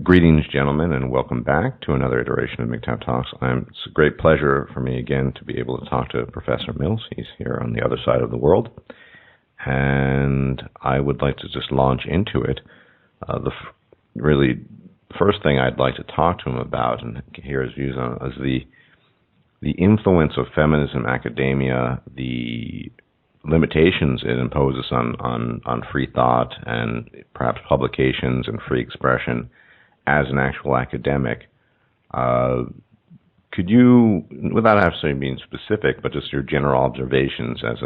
Greetings, gentlemen, and welcome back to another iteration of MGTOW Talks. It's a great pleasure for me again to be able to talk to Professor Mills. He's here on the other side of the world. And I would like to just launch into it. Really, first thing I'd like to talk to him about and hear his views on is the influence of feminism academia, the limitations it imposes on free thought and perhaps publications and free expression as an actual academic. Could you, without actually being specific, but just your general observations as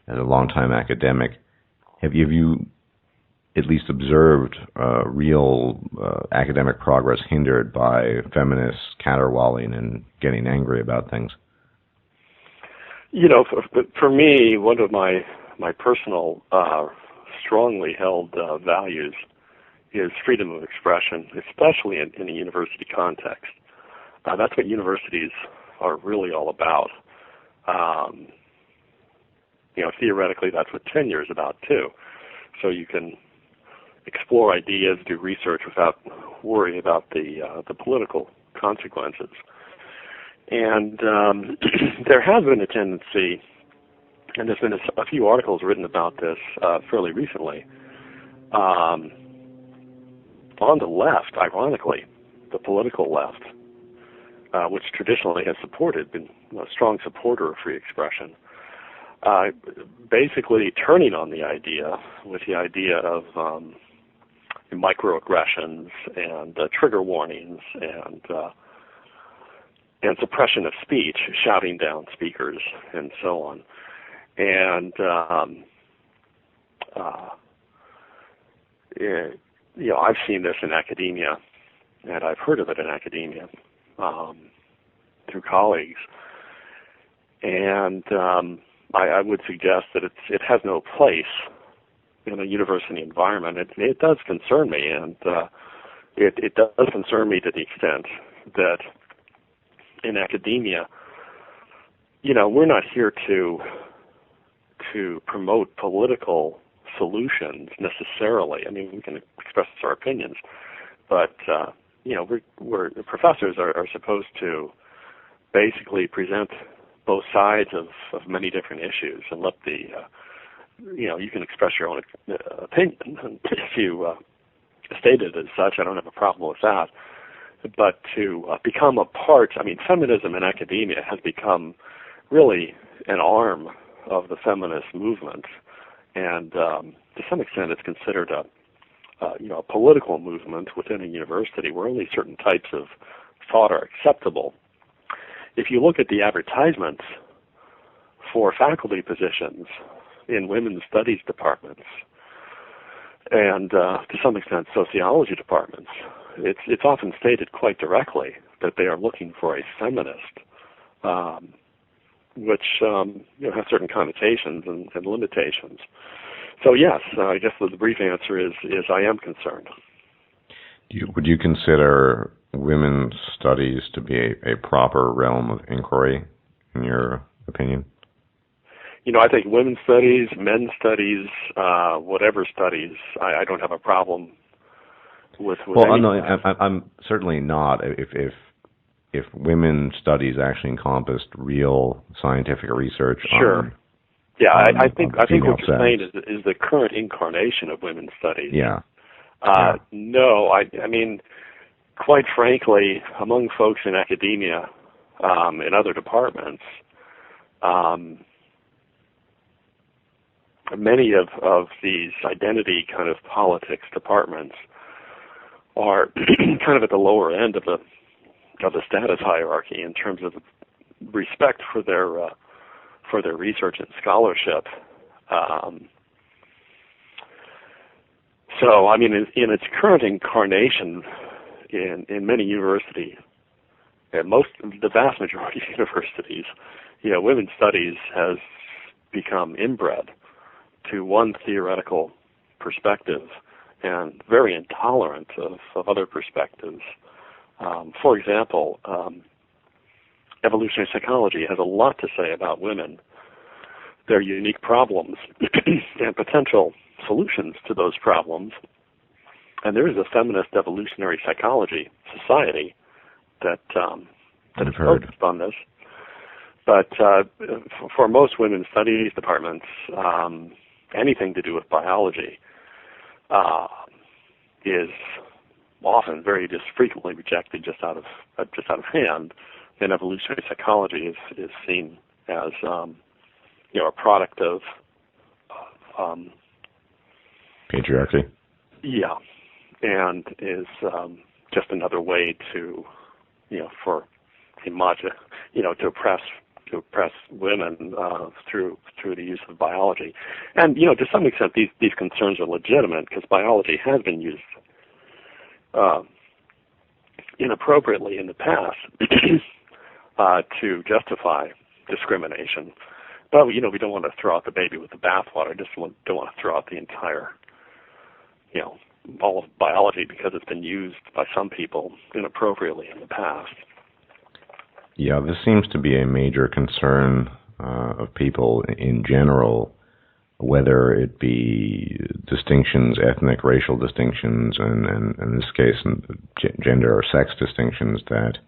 a longtime academic, have you at least observed real academic progress hindered by feminists caterwauling and getting angry about things? You know, for me, one of my personal strongly held values is freedom of expression, especially in a university context. That's what universities are really all about. Theoretically, that's what tenure is about too. So you can explore ideas, do research without worrying about the political consequences. And there has been a tendency, and there's been a few articles written about this fairly recently, on the left, ironically, the political left, which traditionally has been a strong supporter of free expression, basically turning on the idea with the idea of microaggressions and trigger warnings and suppression of speech, shouting down speakers, and so on. And I've seen this in academia, and I've heard of it in academia through colleagues. And I would suggest that it has no place in a university environment. It does concern me, and it does concern me to the extent that in academia, we're not here to promote political solutions necessarily. I mean, we can express our opinions, but we're professors are supposed to basically present both sides of many different issues and let you can express your own opinion. And if you state it as such, I don't have a problem with that. But to become a part, feminism in academia has become really an arm of the feminist movement, and to some extent it's considered a political movement within a university where only certain types of thought are acceptable. If you look at the advertisements for faculty positions in women's studies departments and to some extent sociology departments, it's often stated quite directly that they are looking for a feminist, which has certain connotations and limitations. So yes, I guess the brief answer is I am concerned. Would you consider women's studies to be a proper realm of inquiry, in your opinion? I think women's studies, men's studies, whatever studies, I don't have a problem with well, no, I'm certainly not. If women's studies actually encompassed real scientific research. Sure. I think what you're saying is the current incarnation of women's studies. Yeah. No, I mean, quite frankly, among folks in academia, in other departments, many of these identity kind of politics departments are kind of at the lower end of the status hierarchy in terms of respect for their research and scholarship. So, I mean, in its current incarnation, in many universities, the vast majority of universities, women's studies has become inbred to one theoretical perspective and very intolerant of other perspectives. For example, evolutionary psychology has a lot to say about women, their unique problems, and potential solutions to those problems, And there is a Feminist Evolutionary Psychology Society that is focused on this. But for most women's studies departments, anything to do with biology is often just frequently rejected just out of hand. And evolutionary psychology is seen as a product of patriarchy. Yeah, and is just another way to oppress women through the use of biology. And to some extent these concerns are legitimate because biology has been used inappropriately in the past to justify discrimination. But we don't want to throw out the baby with the bathwater. Don't want to throw out the entire all of biology because it's been used by some people inappropriately in the past. Yeah, this seems to be a major concern of people in general, whether it be distinctions, ethnic, racial distinctions, and in this case, gender or sex distinctions, that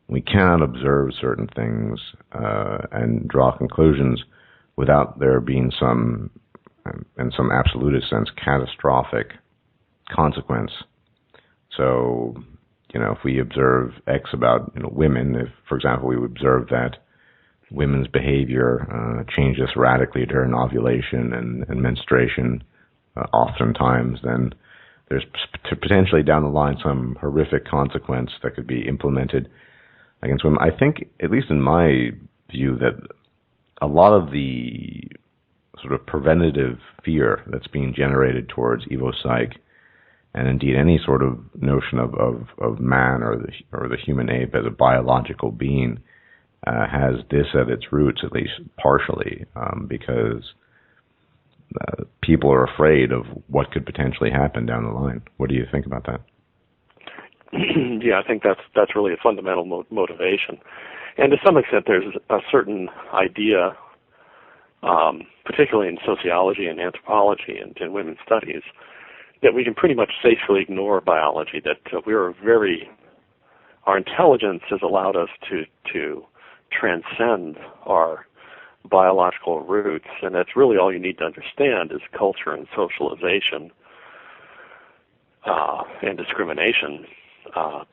we cannot observe certain things and draw conclusions without there being some, in some absolutist sense, catastrophic consequence. So, if we observe X about women, if, for example, we observe that women's behavior changes radically during ovulation and menstruation, oftentimes, then there's potentially down the line some horrific consequence that could be implemented against women. I think, at least in my view, that a lot of the sort of preventative fear that's being generated towards evo-psych, and indeed any sort of notion of man or the human ape as a biological being, has this at its roots, at least partially, because people are afraid of what could potentially happen down the line. What do you think about that? Yeah, I think that's really a fundamental motivation. And to some extent, there's a certain idea, particularly in sociology and anthropology and in women's studies, that we can pretty much safely ignore biology, that our intelligence has allowed us to transcend our biological roots, and that's really all you need to understand is culture and socialization and discrimination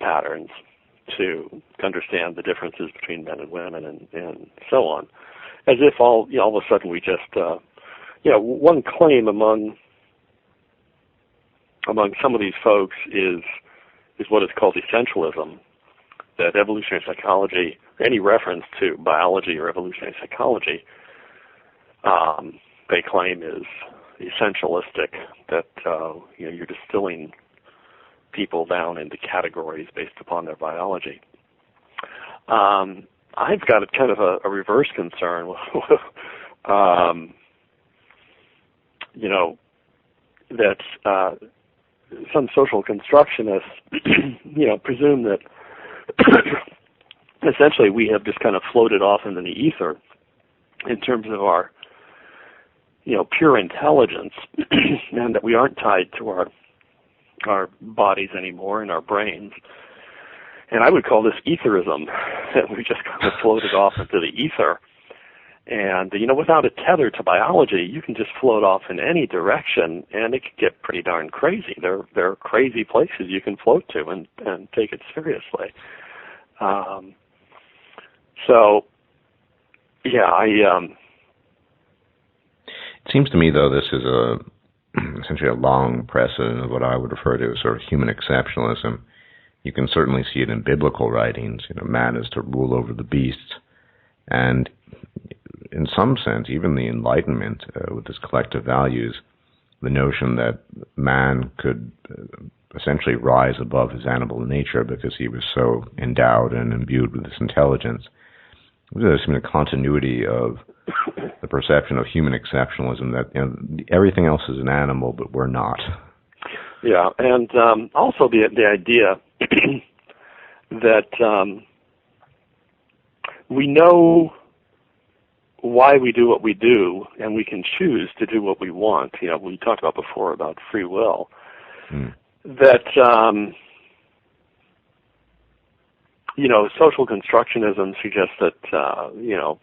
patterns to understand the differences between men and women and so on. As if all of a sudden we just, one claim among some of these folks is what is called essentialism, that evolutionary psychology, any reference to biology or evolutionary psychology, they claim is essentialistic, that you're distilling people down into categories based upon their biology. I've got kind of a reverse concern, that some social constructionists, presume that essentially we have just kind of floated off into the ether in terms of our, pure intelligence, and that we aren't tied to our bodies anymore and our brains. And I would call this Aetherism, that we just kind of floated off into the ether. And, without a tether to biology, you can just float off in any direction, and it can get pretty darn crazy. There are crazy places you can float to and take it seriously. It seems to me, though, this is essentially a long precedent of what I would refer to as sort of human exceptionalism. You can certainly see it in biblical writings. Man is to rule over the beasts. And in some sense, even the Enlightenment, with its collective values, the notion that man could essentially rise above his animal nature because he was so endowed and imbued with this intelligence. There's a continuity of the perception of human exceptionalism that everything else is an animal, but we're not. Yeah, and also the idea that we know why we do what we do, and we can choose to do what we want. We talked about before about free will. that social constructionism suggests that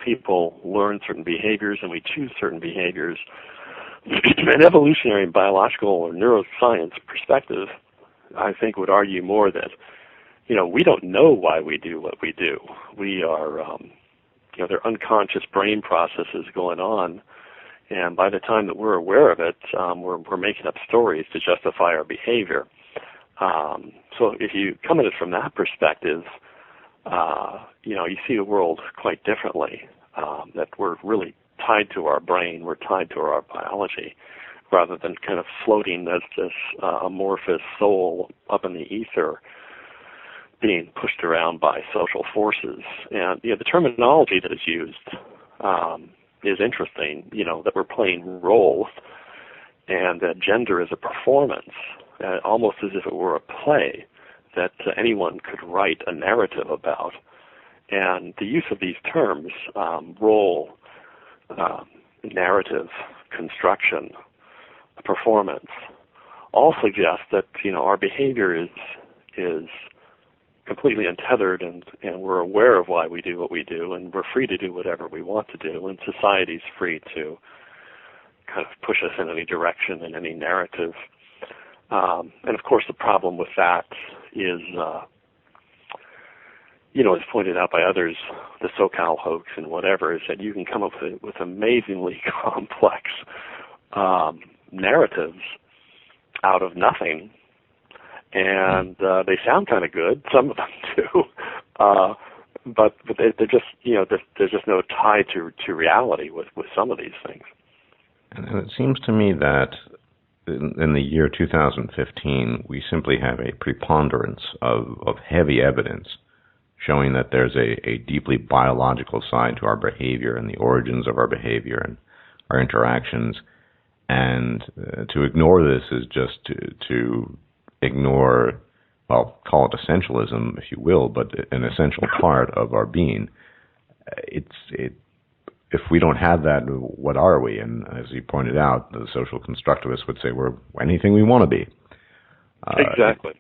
people learn certain behaviors and we choose certain behaviors. An evolutionary, biological, or neuroscience perspective, I think, would argue more that we don't know why we do what we do. We are there are unconscious brain processes going on, and by the time that we're aware of it, we're making up stories to justify our behavior. So if you come at it from that perspective, you see the world quite differently, that we're really tied to our brain, we're tied to our biology, rather than kind of floating as this amorphous soul up in the ether being pushed around by social forces. And the terminology that is used is interesting, that we're playing roles and that gender is a performance, almost as if it were a play that anyone could write a narrative about. And the use of these terms, role, narrative, construction, performance, all suggest that our behavior is completely untethered, and we're aware of why we do what we do, and we're free to do whatever we want to do, and society's free to kind of push us in any direction, in any narrative. And of course the problem with that is, as pointed out by others, the SoCal hoax and whatever, is that you can come up with amazingly complex narratives out of nothing, and they sound kind of good. Some of them do, but they're just there's just no tie to reality with some of these things. And it seems to me that in the year 2015, we simply have a preponderance of heavy evidence showing that there's a deeply biological side to our behavior and the origins of our behavior and our interactions. And to ignore this is just to ignore, well, call it essentialism, if you will, but an essential part of our being. If we don't have that, what are we? And as you pointed out, the social constructivists would say we're anything we want to be. Exactly.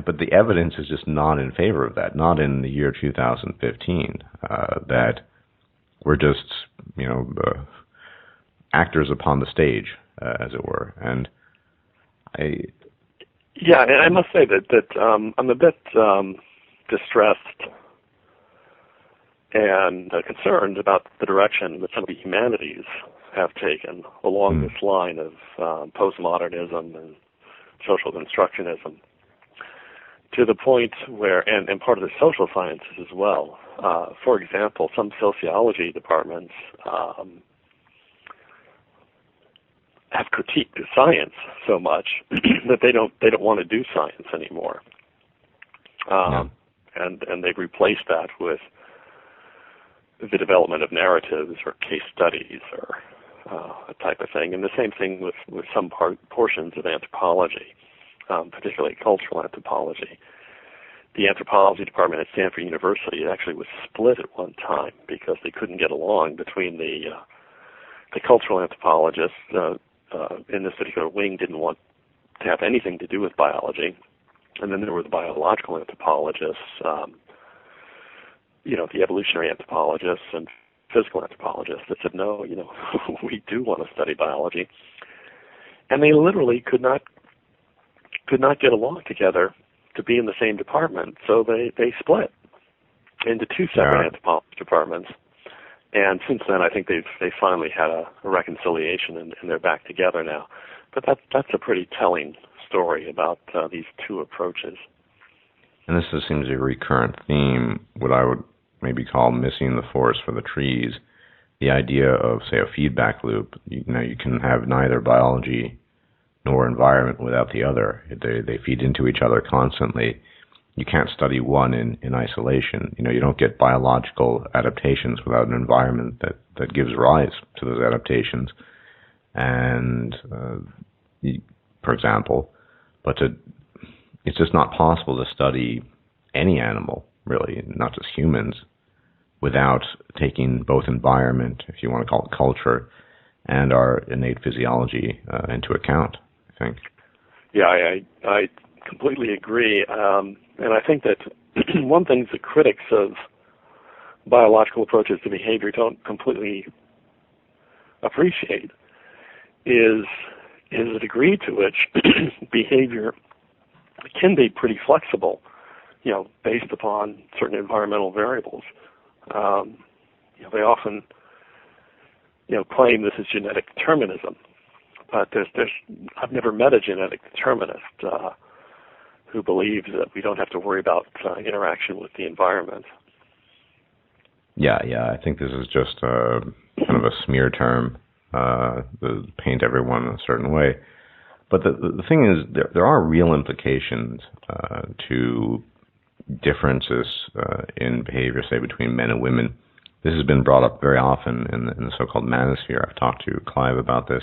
But the evidence is just not in favor of that, not in the year 2015, that we're just, actors upon the stage, as it were. And I must say that I'm a bit distressed and concerned about the direction that some of the humanities have taken along this line of postmodernism and social constructionism, to the point where, and part of the social sciences as well. For example, some sociology departments have critiqued science so much that they don't want to do science anymore, and they've replaced that with the development of narratives or case studies or a type of thing. And the same thing with some portions of anthropology, particularly cultural anthropology. The anthropology department at Stanford University actually was split at one time because they couldn't get along between the cultural anthropologists in this particular wing didn't want to have anything to do with biology, and then there were the biological anthropologists, the evolutionary anthropologists and physical anthropologists that said, no, we do want to study biology. And they literally could not get along together to be in the same department, so they split into two separate anthropology departments. And since then, I think they finally had a reconciliation, and they're back together now. But that's a pretty telling story about these two approaches. And this seems a recurrent theme, what I would maybe call missing the forest for the trees, the idea of, say, a feedback loop. You can have neither biology nor environment without the other. They feed into each other constantly. You can't study one in isolation. You don't get biological adaptations without an environment that gives rise to those adaptations. And, for example, it's just not possible to study any animal, really, not just humans, without taking both environment, if you want to call it culture, and our innate physiology into account, I think. Yeah, I completely agree. And I think that one thing the critics of biological approaches to behavior don't completely appreciate is the degree to which behavior can be pretty flexible, based upon certain environmental variables. They often, claim this is genetic determinism, but I've never met a genetic determinist who believes that we don't have to worry about interaction with the environment. Yeah, I think this is just kind of a smear term to paint everyone in a certain way. But the thing is, there are real implications to differences in behavior, say, between men and women. This has been brought up very often in the so-called manosphere. I've talked to Clive about this.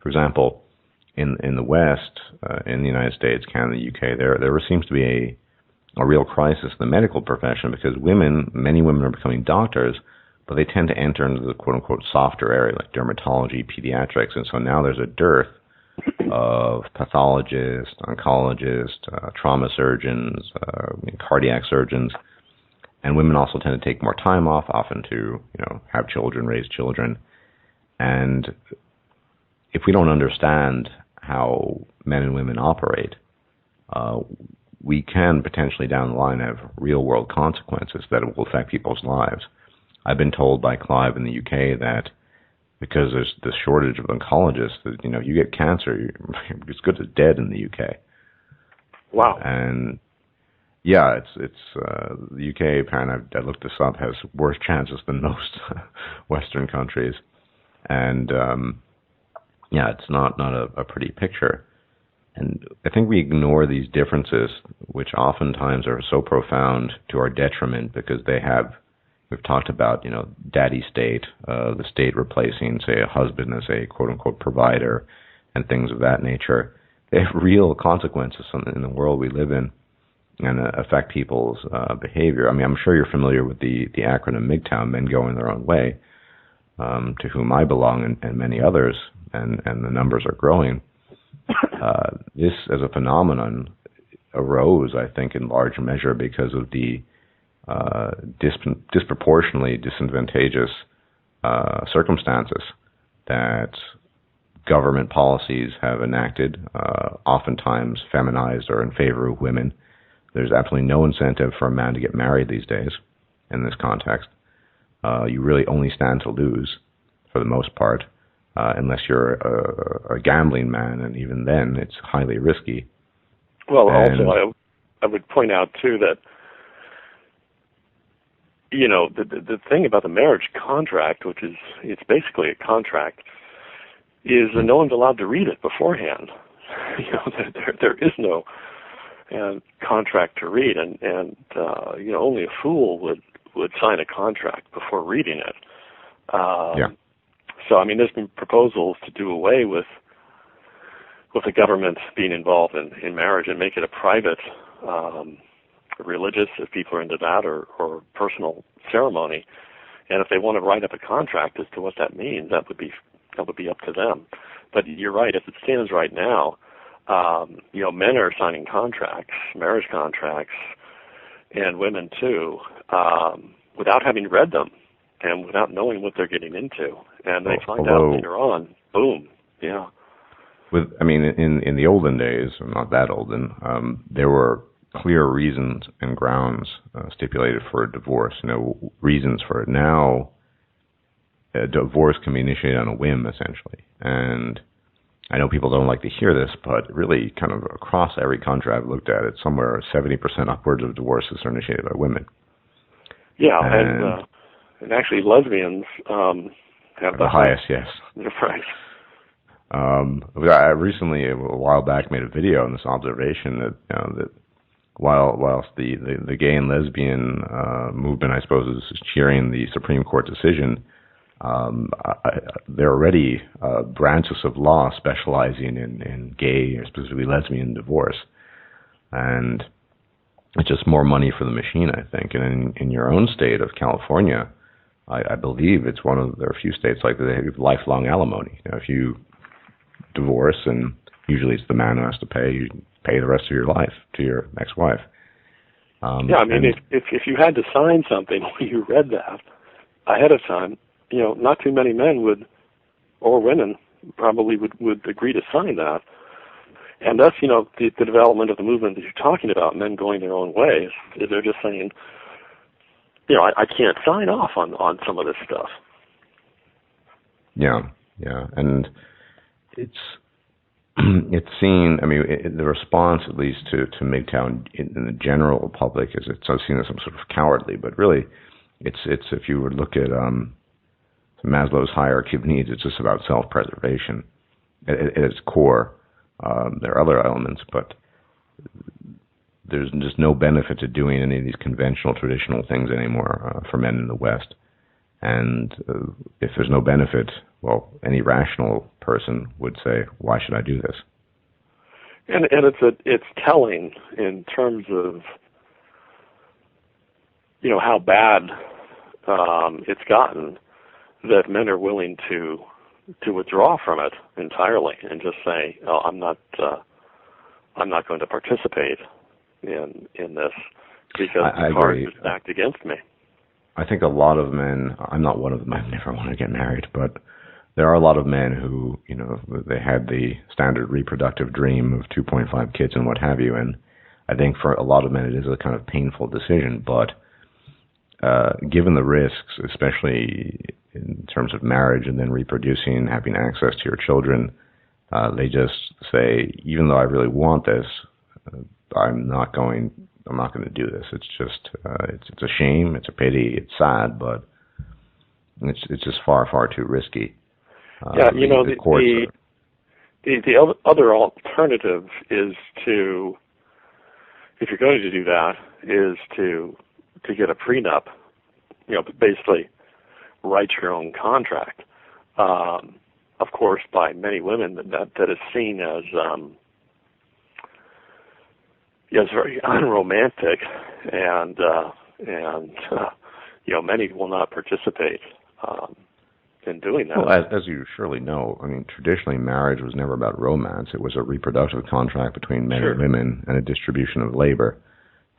For example, in the West, in the United States, Canada, the UK, there seems to be a real crisis in the medical profession because many women are becoming doctors, but they tend to enter into the quote-unquote softer area like dermatology, pediatrics, and so now there's a dearth of pathologists, oncologists, trauma surgeons, cardiac surgeons, and women also tend to take more time off, often to have children, raise children. And if we don't understand how men and women operate, we can potentially down the line have real-world consequences that will affect people's lives. I've been told by Clive in the UK that because there's this shortage of oncologists, that you get cancer, you're as good as dead in the UK. Wow. And yeah, it's the UK. Apparently, I looked this up, has worse chances than most Western countries, and it's not a pretty picture. And I think we ignore these differences, which oftentimes are so profound to our detriment because we've talked about, daddy state, the state replacing, say, a husband as a quote-unquote provider and things of that nature. They have real consequences in the world we live in and affect people's behavior. I mean, I'm sure you're familiar with the acronym MGTOW, Men Going Their Own Way, to whom I belong and many others, and the numbers are growing. This, as a phenomenon, arose, I think, in large measure because of the disproportionately disadvantageous circumstances that government policies have enacted, oftentimes feminized or in favor of women. There's absolutely no incentive for a man to get married these days in this context. You really only stand to lose, for the most part, unless you're a gambling man, and even then it's highly risky. Well, also, I would point out, too, that the thing about the marriage contract, which is, it's basically a contract, is that no one's allowed to read it beforehand. There is no contract to read, and only a fool would sign a contract before reading it. So, I mean, there's been proposals to do away with the government being involved in marriage and make it a private religious, if people are into that, or personal ceremony. And if they want to write up a contract as to what that means, that would be up to them. But you're right, as it stands right now, men are signing contracts, marriage contracts, and women too, without having read them and without knowing what they're getting into. And they find out later on, boom, yeah. In the olden days, not that olden, there were clear reasons and grounds stipulated for a divorce, reasons for it. Now, a divorce can be initiated on a whim, essentially. And I know people don't like to hear this, but really kind of across every country I've looked at, it's somewhere 70% upwards of divorces are initiated by women. Yeah, and actually lesbians have the highest, yes. Right. I recently, a while back, made a video on this observation that whilst the gay and lesbian movement, I suppose, is cheering the Supreme Court decision, there are already branches of law specializing in gay, or specifically lesbian, divorce. And it's just more money for the machine, I think. And in your own state of California, I believe there are a few states like that, they have lifelong alimony. If you divorce and usually it's the man who has to pay. You pay the rest of your life to your ex-wife. Yeah, I mean, if you had to sign something when you read that ahead of time, not too many men would, or women probably would agree to sign that. And that's, the development of the movement that you're talking about, men going their own ways. They're just saying, I can't sign off on some of this stuff. Yeah, and it's seen. I mean, the response, at least to MGTOW in the general public, is it's seen as some sort of cowardly. But really, it's if you would look at Maslow's hierarchy of needs, it's just about self-preservation at its core. There are other elements, but there's just no benefit to doing any of these conventional, traditional things anymore for men in the West. And if there's no benefit, well, any rational person would say, "Why should I do this?" And it's telling in terms of how bad it's gotten that men are willing to withdraw from it entirely and just say, "Oh, I'm not going to participate in this because the cards are stacked against me." I think a lot of men, I'm not one of them, I've never wanted to get married, but there are a lot of men who, they had the standard reproductive dream of 2.5 kids and what have you, and I think for a lot of men it is a kind of painful decision, but given the risks, especially in terms of marriage and then reproducing and having access to your children, they just say, even though I really want this, I'm not going to do this. It's just, it's a shame, it's a pity, it's sad, but it's just far, far too risky. The other alternative is to, if you're going to do that, is to get a prenup, basically write your own contract. Of course, by many women, that is seen as very unromantic, and many will not participate in doing that. Well, as you surely know, I mean, traditionally marriage was never about romance. It was a reproductive contract between men and women and a distribution of labor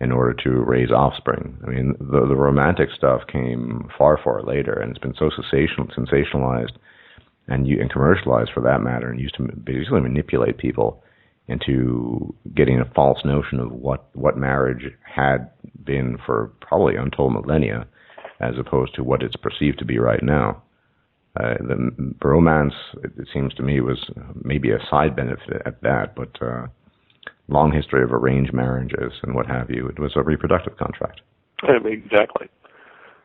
in order to raise offspring. I mean, the romantic stuff came far, far later, and it's been so sensationalized and commercialized for that matter, and used to basically manipulate people into getting a false notion of what marriage had been for probably untold millennia, as opposed to what it's perceived to be right now. The romance, it seems to me, was maybe a side benefit at that, but long history of arranged marriages and what have you, it was a reproductive contract. Exactly.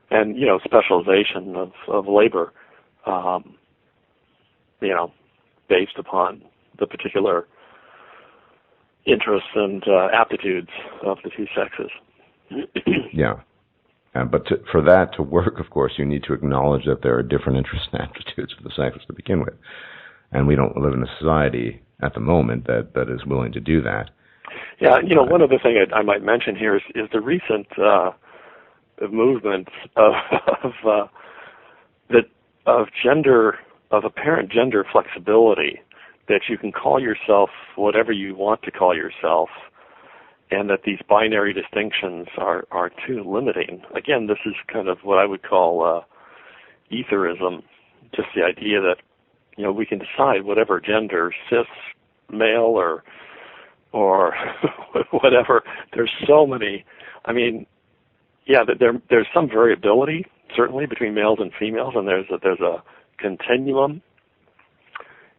And, specialization of labor, based upon the particular interests and aptitudes of the two sexes. Yeah. But for that to work, of course, you need to acknowledge that there are different interests and aptitudes for the sexes to begin with. And we don't live in a society at the moment that is willing to do that. Yeah, one other thing I might mention here is the recent movement of apparent gender flexibility, that you can call yourself whatever you want to call yourself, and that these binary distinctions are too limiting. Again, this is kind of what I would call Aetherism, just the idea that we can decide whatever gender, cis, male, or whatever. There's so many. I mean, there's some variability certainly between males and females, and there's a continuum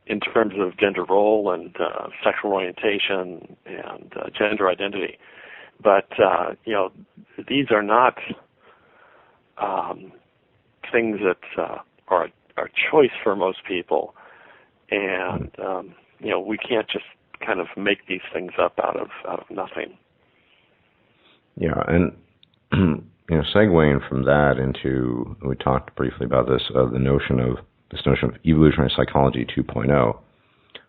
in terms of gender role and sexual orientation and gender identity. But, these are not things that are a choice for most people. And, we can't just kind of make these things up out of nothing. Yeah, and, segueing from that into, we talked briefly about this, this notion of Evolutionary Psychology 2.0,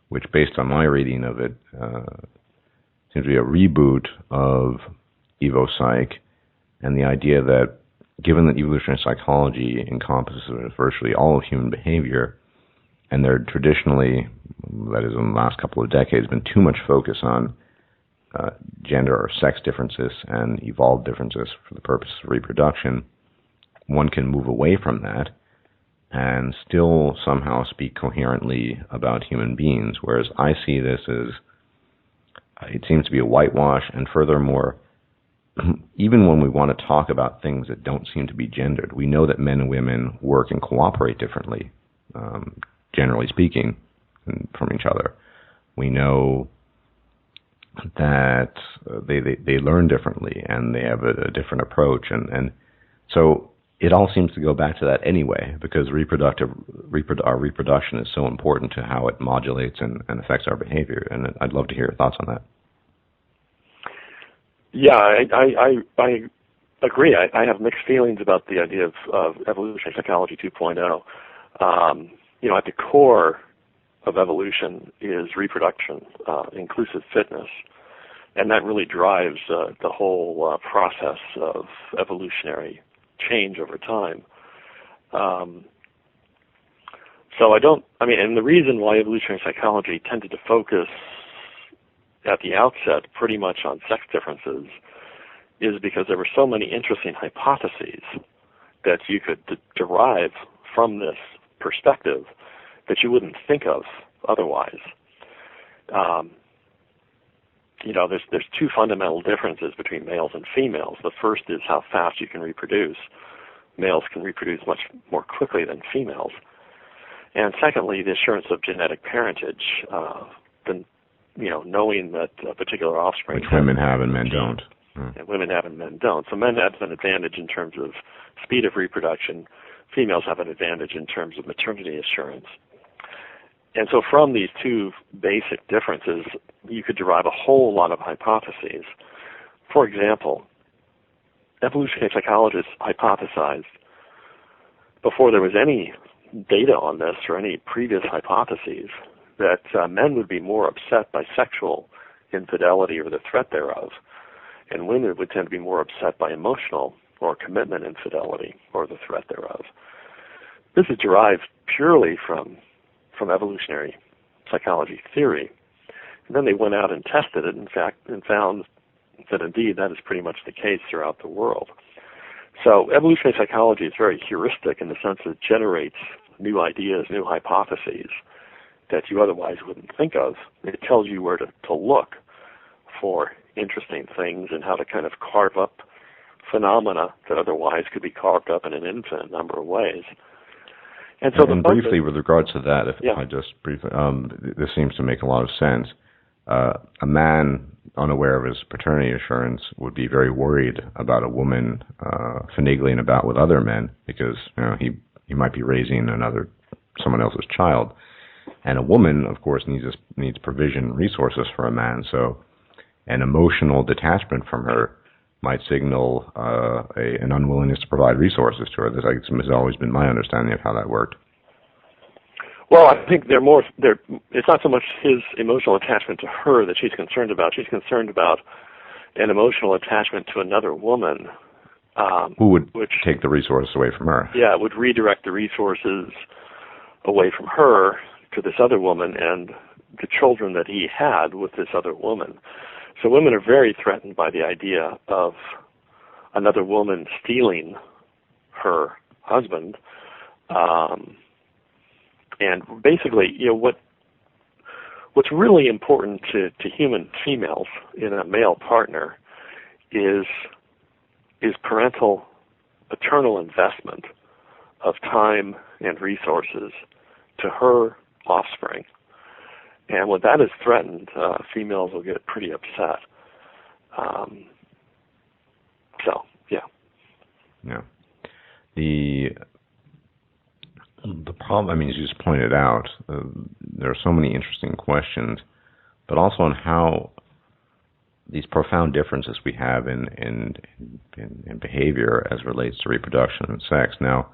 which, based on my reading of it, seems to be a reboot of EvoPsych, and the idea that, given that evolutionary psychology encompasses virtually all of human behavior, And there traditionally, that is in the last couple of decades, been too much focus on gender or sex differences and evolved differences for the purpose of reproduction. One can move away from that and still somehow speak coherently about human beings, whereas I see this as, it seems to be a whitewash, and furthermore, even when we want to talk about things that don't seem to be gendered, we know that men and women work and cooperate differently, generally speaking, from each other. We know that they learn differently and they have a different approach, and so it all seems to go back to that anyway, because our reproduction is so important to how it modulates and affects our behavior. And I'd love to hear your thoughts on that. Yeah, I agree. I have mixed feelings about the idea of evolutionary psychology 2.0. At the core of evolution is reproduction, inclusive fitness, and that really drives the whole process of evolutionary change over time. And the reason why evolutionary psychology tended to focus at the outset pretty much on sex differences is because there were so many interesting hypotheses that you could derive from this perspective that you wouldn't think of otherwise. There's two fundamental differences between males and females. The first is how fast you can reproduce. Males can reproduce much more quickly than females. And secondly, the assurance of genetic parentage, knowing that a particular offspring... Which women have and men don't. And women have and men don't. So men have an advantage in terms of speed of reproduction. Females have an advantage in terms of maternity assurance. And so from these two basic differences, you could derive a whole lot of hypotheses. For example, evolutionary psychologists hypothesized, before there was any data on this or any previous hypotheses, that men would be more upset by sexual infidelity or the threat thereof, and women would tend to be more upset by emotional or commitment infidelity or the threat thereof. This is derived purely from evolutionary psychology theory. And then they went out and tested it, in fact, and found that indeed that is pretty much the case throughout the world. So evolutionary psychology is very heuristic in the sense that it generates new ideas, new hypotheses that you otherwise wouldn't think of. It tells you where to look for interesting things and how to kind of carve up phenomena that otherwise could be carved up in an infinite number of ways. And so, briefly, with regards to that, I just briefly, this seems to make a lot of sense. A man unaware of his paternity assurance would be very worried about a woman finagling about with other men because he might be raising someone else's child, and a woman, of course, needs provision resources for a man. So, an emotional detachment from her might signal an unwillingness to provide resources to her. This has always been my understanding of how that worked. Well, I think it's not so much his emotional attachment to her that she's concerned about. She's concerned about an emotional attachment to another woman. Who would take the resources away from her? Yeah, it would redirect the resources away from her to this other woman and the children that he had with this other woman. So women are very threatened by the idea of another woman stealing her husband. And basically, what's really important to human females in a male partner is paternal investment of time and resources to her offspring. And when that is threatened, females will get pretty upset. Yeah. The problem, as you just pointed out, there are so many interesting questions, but also on how these profound differences we have in behavior as relates to reproduction and sex. Now,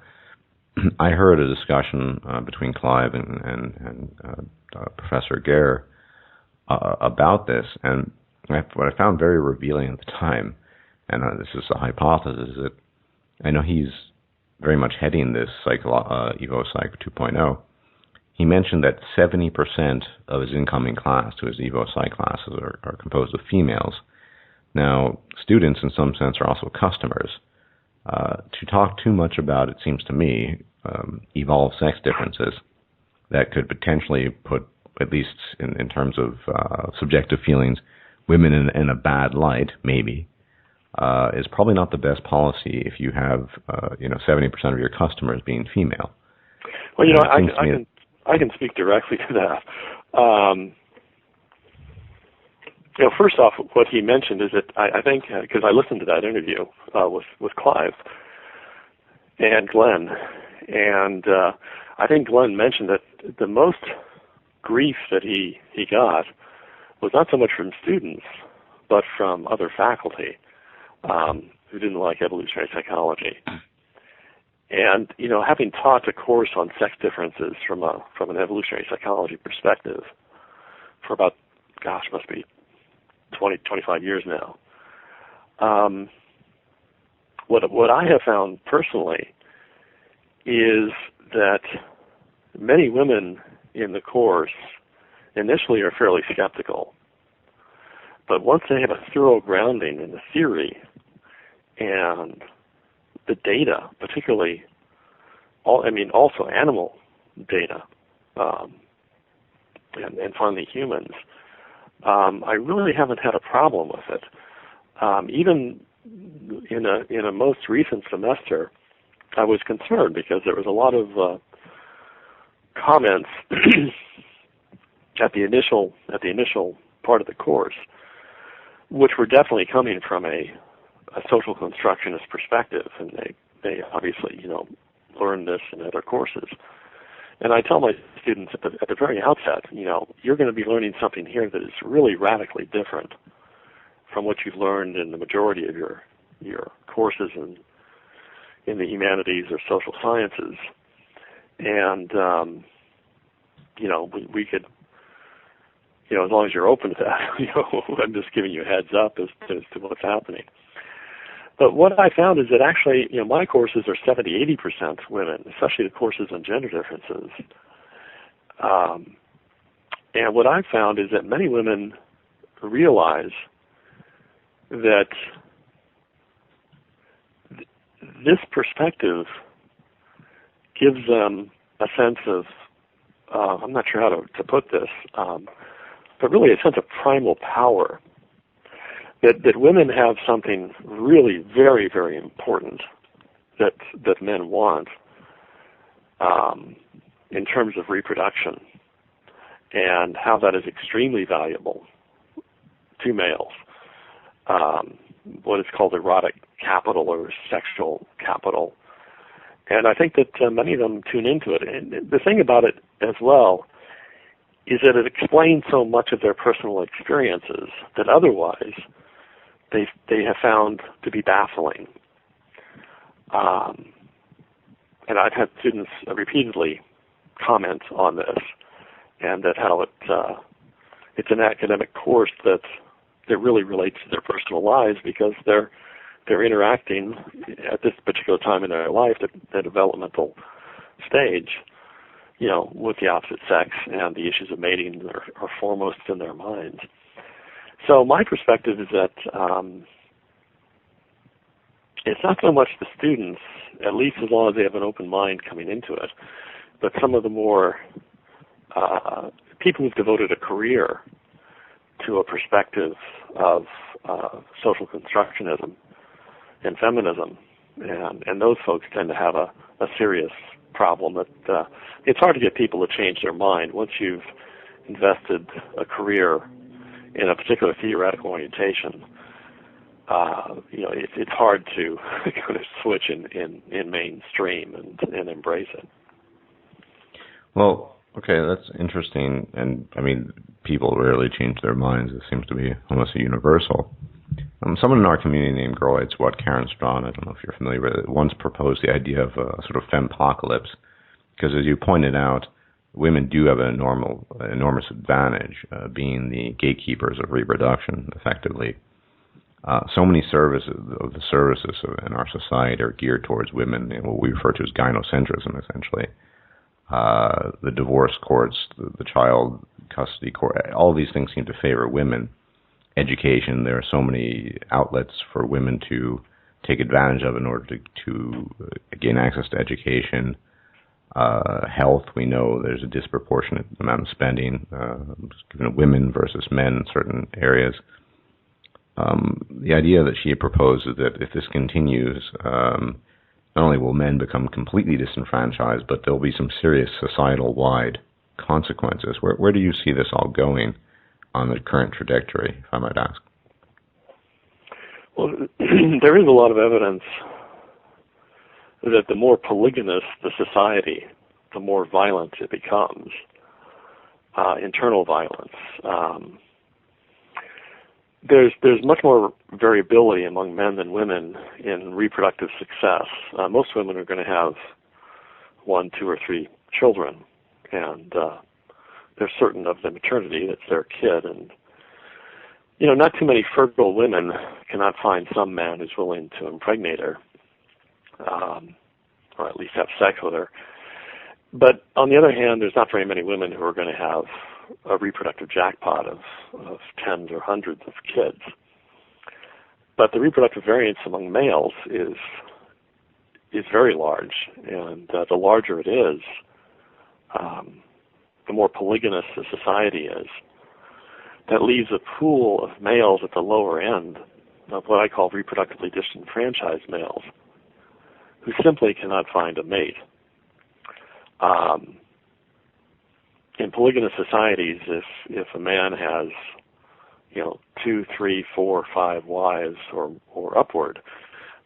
I heard a discussion between Clive and Professor Gare about this, and what I found very revealing at the time, and this is a hypothesis, is that I know he's very much heading this EvoPsych 2.0, he mentioned that 70% of his incoming class, to his Evo Psych classes, are composed of females. Now, students, in some sense, are also customers. To talk too much about, it seems to me, evolved sex differences that could potentially put, at least in terms of subjective feelings, women in a bad light, maybe, is probably not the best policy if you have 70% of your customers being female. Well, I can speak directly to that. First off, what he mentioned is that I think, because I listened to that interview with Clive and Glenn, and I think Glenn mentioned that the most grief that he got was not so much from students, but from other faculty who didn't like evolutionary psychology. And, having taught a course on sex differences from an evolutionary psychology perspective for about, must be 20, 25 years now, what I have found personally is that many women in the course initially are fairly skeptical. But once they have a thorough grounding in the theory and the data, particularly, also animal data, and finally humans, I really haven't had a problem with it. Even in a most recent semester, I was concerned because there was a lot of comments at the initial part of the course, which were definitely coming from a social constructionist perspective, and they obviously learned this in other courses. And I tell my students at the very outset, you're going to be learning something here that is really radically different from what you've learned in the majority of your courses in the humanities or social sciences. And we could, as long as you're open to that, I'm just giving you a heads up as to what's happening. But what I found is that actually, my courses are 70-80% women, especially the courses on gender differences. And what I've found is that many women realize that this perspective gives them a sense of, I'm not sure how to put this, but really a sense of primal power. That women have something really very, very important that men want in terms of reproduction, and how that is extremely valuable to males. What is called erotic capital or sexual capital. And I think that many of them tune into it. And the thing about it as well is that it explains so much of their personal experiences that otherwise they have found to be baffling. And I've had students repeatedly comment on this, and that how it's an academic course that really relates to their personal lives, because they're interacting at this particular time in their life, the developmental stage, with the opposite sex, and the issues of mating are foremost in their minds. So my perspective is that it's not so much the students, at least as long as they have an open mind coming into it, but some of the more people who've devoted a career to a perspective of social constructionism and feminism, and those folks tend to have a serious problem that it's hard to get people to change their mind once you've invested a career in a particular theoretical orientation. It's hard to kind of switch in mainstream and embrace it. Well, okay, that's interesting. And I mean, people rarely change their minds. It seems to be almost a universal. Someone in our community named Groit's, Karen Strawn, I don't know if you're familiar with it, once proposed the idea of a sort of fempocalypse, because as you pointed out, women do have an enormous advantage, being the gatekeepers of reproduction, effectively. So many services in our society are geared towards women, what we refer to as gynocentrism, essentially. the divorce courts, the child custody court, all these things seem to favor women. Education, there are so many outlets for women to take advantage of in order to gain access to education. Health, we know there's a disproportionate amount of spending given to women versus men in certain areas. The idea that she proposes that if this continues, not only will men become completely disenfranchised, but there'll be some serious societal-wide consequences. Where do you see this all going on the current trajectory, if I might ask? Well, there is a lot of evidence that the more polygamous the society, the more violent it becomes, internal violence. There's much more variability among men than women in reproductive success. Most women are going to have 1, 2, or 3 children, and they're certain of the maternity. That's their kid, and not too many fertile women cannot find some man who's willing to impregnate her, or at least have sex with her. But on the other hand, there's not very many women who are going to have a reproductive jackpot of tens or hundreds of kids. But the reproductive variance among males is very large, and the larger it is, the more polygamous the society is. That leaves a pool of males at the lower end of what I call reproductively disenfranchised males, who simply cannot find a mate. In polygamous societies, if a man has, 2, 3, 4, 5 wives or upward,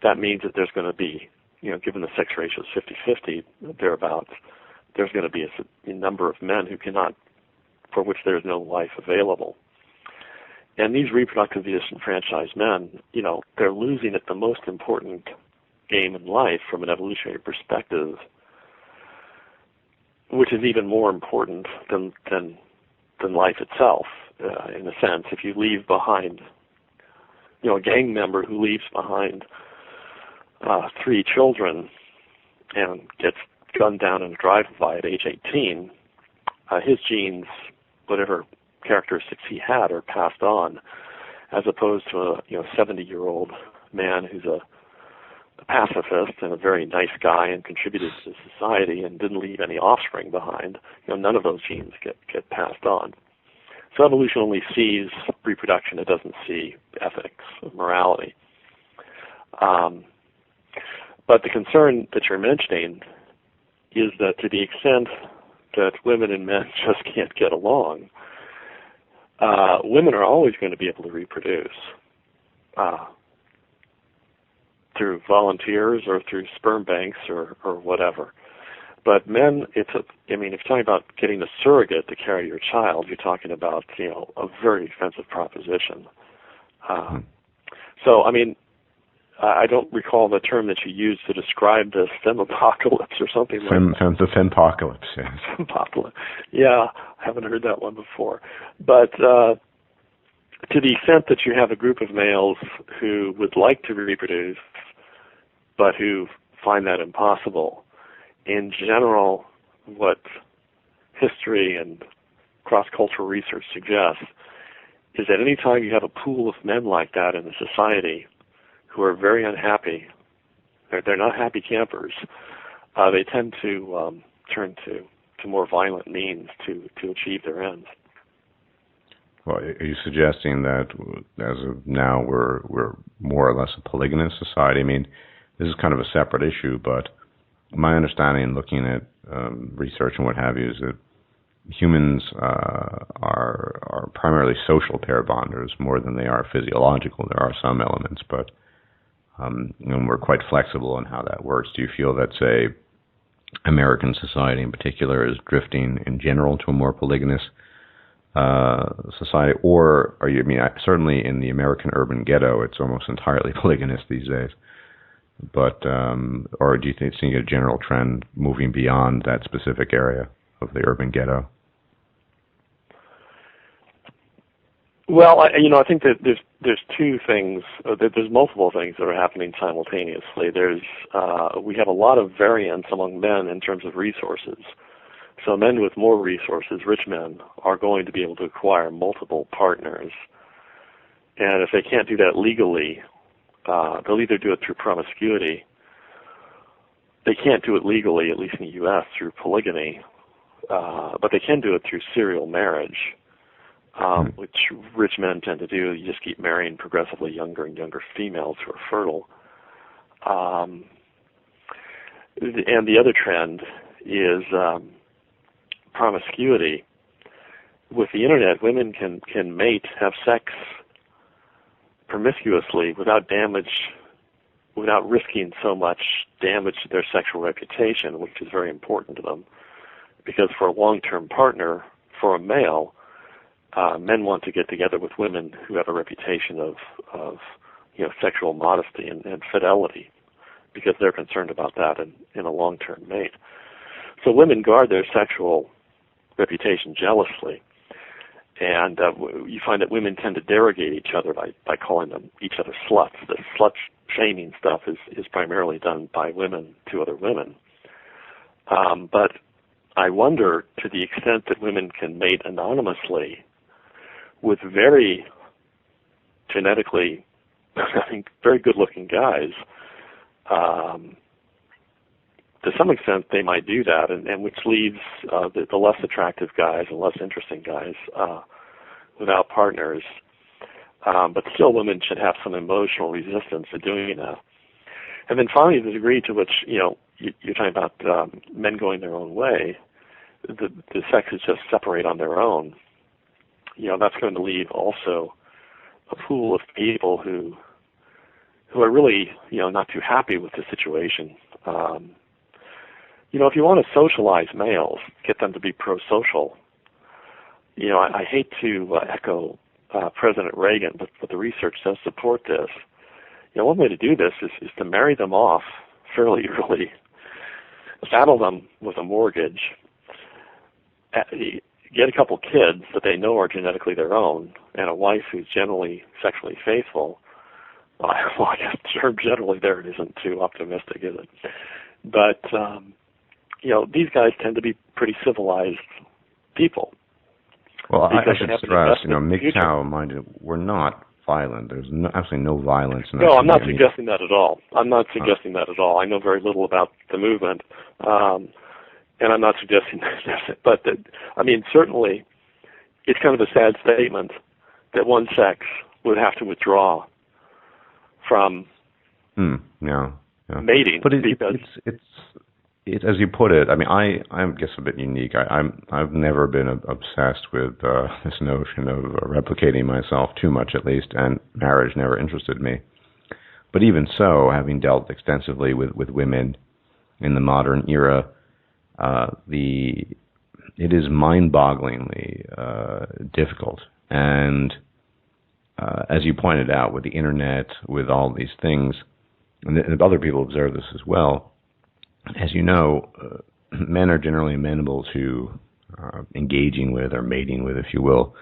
that means that there's going to be, given the sex ratio is 50-50, thereabouts, there's going to be a number of men for which there's no wife available. And these reproductively disenfranchised men, they're losing at the most important game in life from an evolutionary perspective, which is even more important than life itself, in a sense. If you leave behind, a gang member who leaves behind 3 children and gets gunned down in a drive-by at age 18, his genes, whatever characteristics he had, are passed on, as opposed to a 70-year-old man who's a pacifist and a very nice guy and contributed to society and didn't leave any offspring behind. None of those genes get passed on. So evolution only sees reproduction; it doesn't see ethics, morality. But the concern that you're mentioning is that to the extent that women and men just can't get along, women are always going to be able to reproduce through volunteers or through sperm banks or whatever. But men, if you're talking about getting a surrogate to carry your child, you're talking about, a very expensive proposition. So, I don't recall the term that you used to describe this, femapocalypse or something like that. The fempacalypse, yes. Fempacalypse. Yeah, I haven't heard that one before. But to the extent that you have a group of males who would like to reproduce, but who find that impossible, in general, what history and cross-cultural research suggests is that any time you have a pool of men like that in a society who are very unhappy, they're not happy campers, they tend to turn to more violent means to achieve their ends. Well, are you suggesting that as of now we're more or less a polygamous society? This is kind of a separate issue, but my understanding, looking at research and what have you, is that humans are primarily social pair bonders more than they are physiological. There are some elements, but we're quite flexible in how that works. Do you feel that, say, American society in particular is drifting in general to a more polygamous society, or are you? Certainly in the American urban ghetto, it's almost entirely polygamous these days. But or do you think seeing a general trend moving beyond that specific area of the urban ghetto? Well, I think that there's two things. There's multiple things that are happening simultaneously. We have a lot of variance among men in terms of resources. So men with more resources, rich men, are going to be able to acquire multiple partners. And if they can't do that legally, they'll either do it through promiscuity. They can't do it legally, at least in the U.S., through polygyny, but they can do it through serial marriage, which rich men tend to do. You just keep marrying progressively younger and younger females who are fertile. And the other trend is promiscuity. With the internet, women can mate, have sex promiscuously without risking so much damage to their sexual reputation, which is very important to them. Because for a long-term partner, for a male, men want to get together with women who have a reputation of sexual modesty and fidelity, because they're concerned about that in a long-term mate. So women guard their sexual reputation jealously, and you find that women tend to derogate each other by calling them each other sluts. The slut-shaming stuff is primarily done by women to other women. But I wonder, to the extent that women can mate anonymously with very genetically, I think, very good-looking guys, to some extent they might do that, and which leaves the less attractive guys and less interesting guys without partners. But still, women should have some emotional resistance to doing that. And then finally, the degree to which, you're talking about men going their own way, the sexes just separate on their own. That's going to leave also a pool of people who are really, not too happy with the situation. If you want to socialize males, get them to be pro-social. I hate to echo President Reagan, but the research does support this. One way to do this is to marry them off fairly early, saddle them with a mortgage, get a couple kids that they know are genetically their own, and a wife who's generally sexually faithful. Well, I guess the term generally there isn't too optimistic, is it? But, these guys tend to be pretty civilized people. Well, I should stress, MGTOW minded, we're not violent. There's absolutely no violence in No, I'm not suggesting that at all. I'm not suggesting that at all. I know very little about the movement, and I'm not suggesting that. But, certainly, it's kind of a sad statement that one sex would have to withdraw from mating. But it's as you put it. I guess a bit unique. I've never been obsessed with this notion of replicating myself too much, at least, and marriage never interested me. But even so, having dealt extensively with women in the modern era, it is mind-bogglingly difficult. And as you pointed out, with the internet, with all these things, and other people observe this as well, as you know, men are generally amenable to engaging with or mating with, if you will,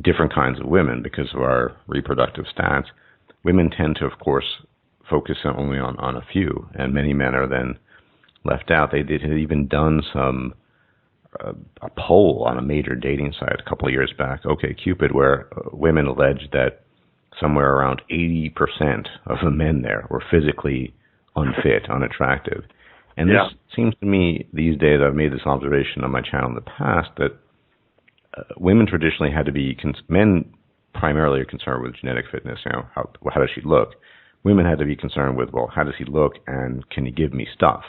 different kinds of women because of our reproductive stats. Women tend to, of course, focus only on a few, and many men are then left out. They had even done a poll on a major dating site a couple of years back, OkCupid, where women alleged that somewhere around 80% of the men there were physically unfit, unattractive. And this seems to me, these days, I've made this observation on my channel in the past, that women traditionally had to be, men primarily are concerned with genetic fitness, how does she look? Women had to be concerned with, well, how does he look and can he give me stuff?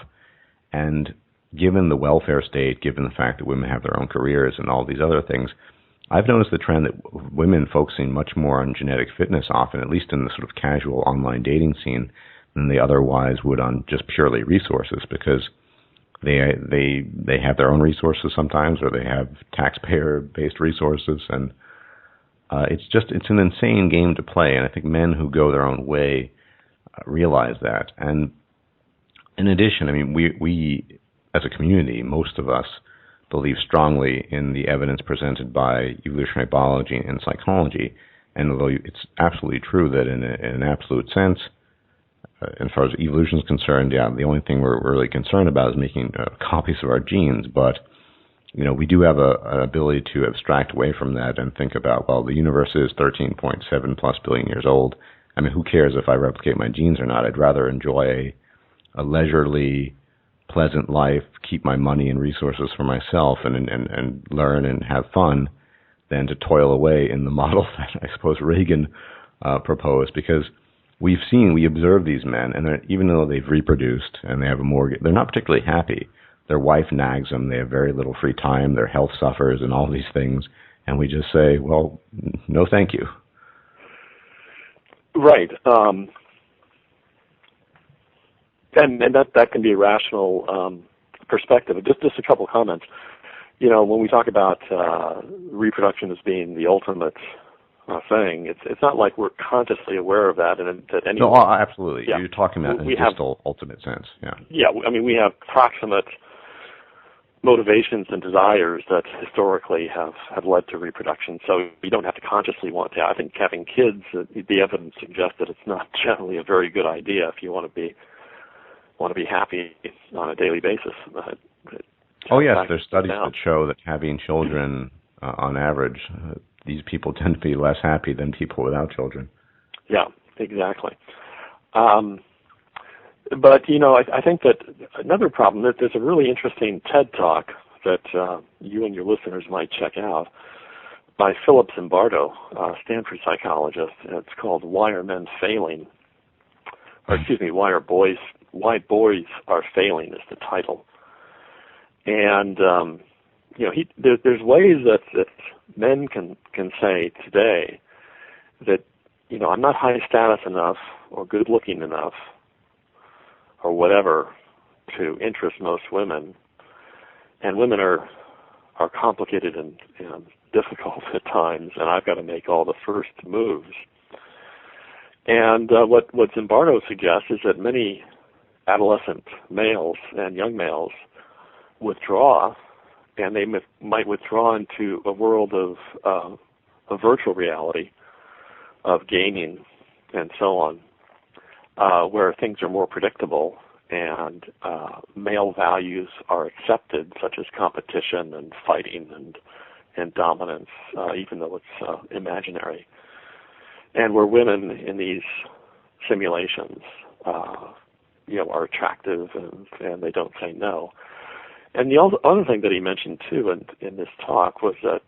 And given the welfare state, given the fact that women have their own careers and all these other things, I've noticed the trend that women focusing much more on genetic fitness often, at least in the sort of casual online dating scene, than they otherwise would on just purely resources, because they have their own resources sometimes, or they have taxpayer-based resources, and it's an insane game to play. And I think men who go their own way realize that. And in addition, we as a community, most of us believe strongly in the evidence presented by evolutionary biology and psychology. And although it's absolutely true that in an absolute sense, as far as evolution is concerned, the only thing we're really concerned about is making copies of our genes. But we do have an ability to abstract away from that and think about, well, the universe is 13.7 plus billion years old. I mean, who cares if I replicate my genes or not? I'd rather enjoy a leisurely, pleasant life, keep my money and resources for myself, and learn and have fun, than to toil away in the model that I suppose Reagan proposed. Because we observe these men, and even though they've reproduced and they have a mortgage, they're not particularly happy. Their wife nags them. They have very little free time. Their health suffers, and all these things. And we just say, well, no, thank you. Right. And that can be a rational perspective. Just a couple comments. When we talk about reproduction as being the ultimate thing, it's not like we're consciously aware of that, and that anyone. No, absolutely. Yeah. You're talking about in a distal, ultimate sense. Yeah. Yeah. I mean, we have proximate motivations and desires that historically have led to reproduction. So you don't have to consciously want to. I think having kids, the evidence suggests that it's not generally a very good idea if you want to be happy on a daily basis. Oh yes, there's studies that show that having children, on average, these people tend to be less happy than people without children. Yeah, exactly. But, I think that another problem, that there's a really interesting TED Talk that you and your listeners might check out by Philip Zimbardo, a Stanford psychologist. It's called Why Are Men Failing? Or excuse me, Why Boys Are Failing is the title. And, there's ways that men can say today that, I'm not high status enough or good looking enough or whatever to interest most women, and women are complicated and difficult at times, and I've got to make all the first moves. And what Zimbardo suggests is that many adolescent males and young males withdraw, and they might withdraw into a world of a virtual reality of gaming and so on, where things are more predictable and male values are accepted, such as competition and fighting and dominance, even though it's imaginary. And where women in these simulations, are attractive and they don't say no. And the other thing that he mentioned too in this talk was that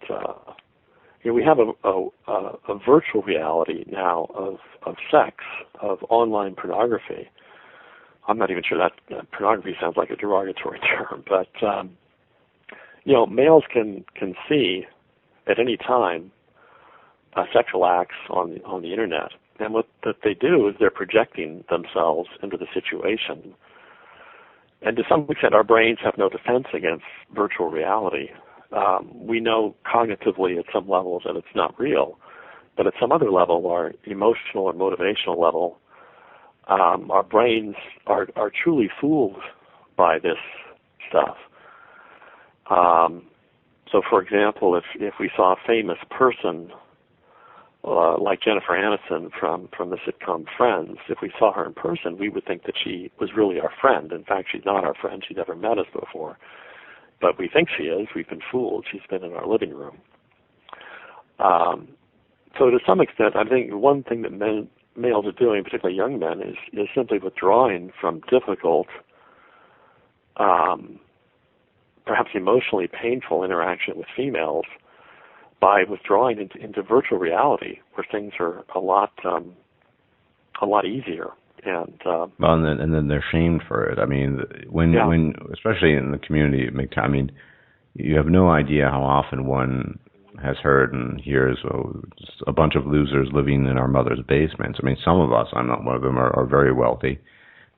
we have a virtual reality now of sex, of online pornography. I'm not even sure that pornography sounds like a derogatory term, but males can see at any time sexual acts on the internet, and what that they do is they're projecting themselves into the situation. And to some extent, our brains have no defense against virtual reality. We know cognitively at some levels that it's not real, but at some other level, our emotional or motivational level, our brains are truly fooled by this stuff. So, for example, if we saw a famous person like Jennifer Aniston from the sitcom Friends, if we saw her in person, we would think that she was really our friend. In fact, she's not our friend. She's never met us before. But we think she is. We've been fooled. She's been in our living room. So to some extent, I think one thing that males are doing, particularly young men, is simply withdrawing from difficult, perhaps emotionally painful interaction with females by withdrawing into virtual reality, where things are a lot easier. And then they're shamed for it. I mean, when especially in the community, I mean, you have no idea how often one has heard and hears just a bunch of losers living in our mother's basements. I mean, some of us, I'm not one of them, are very wealthy,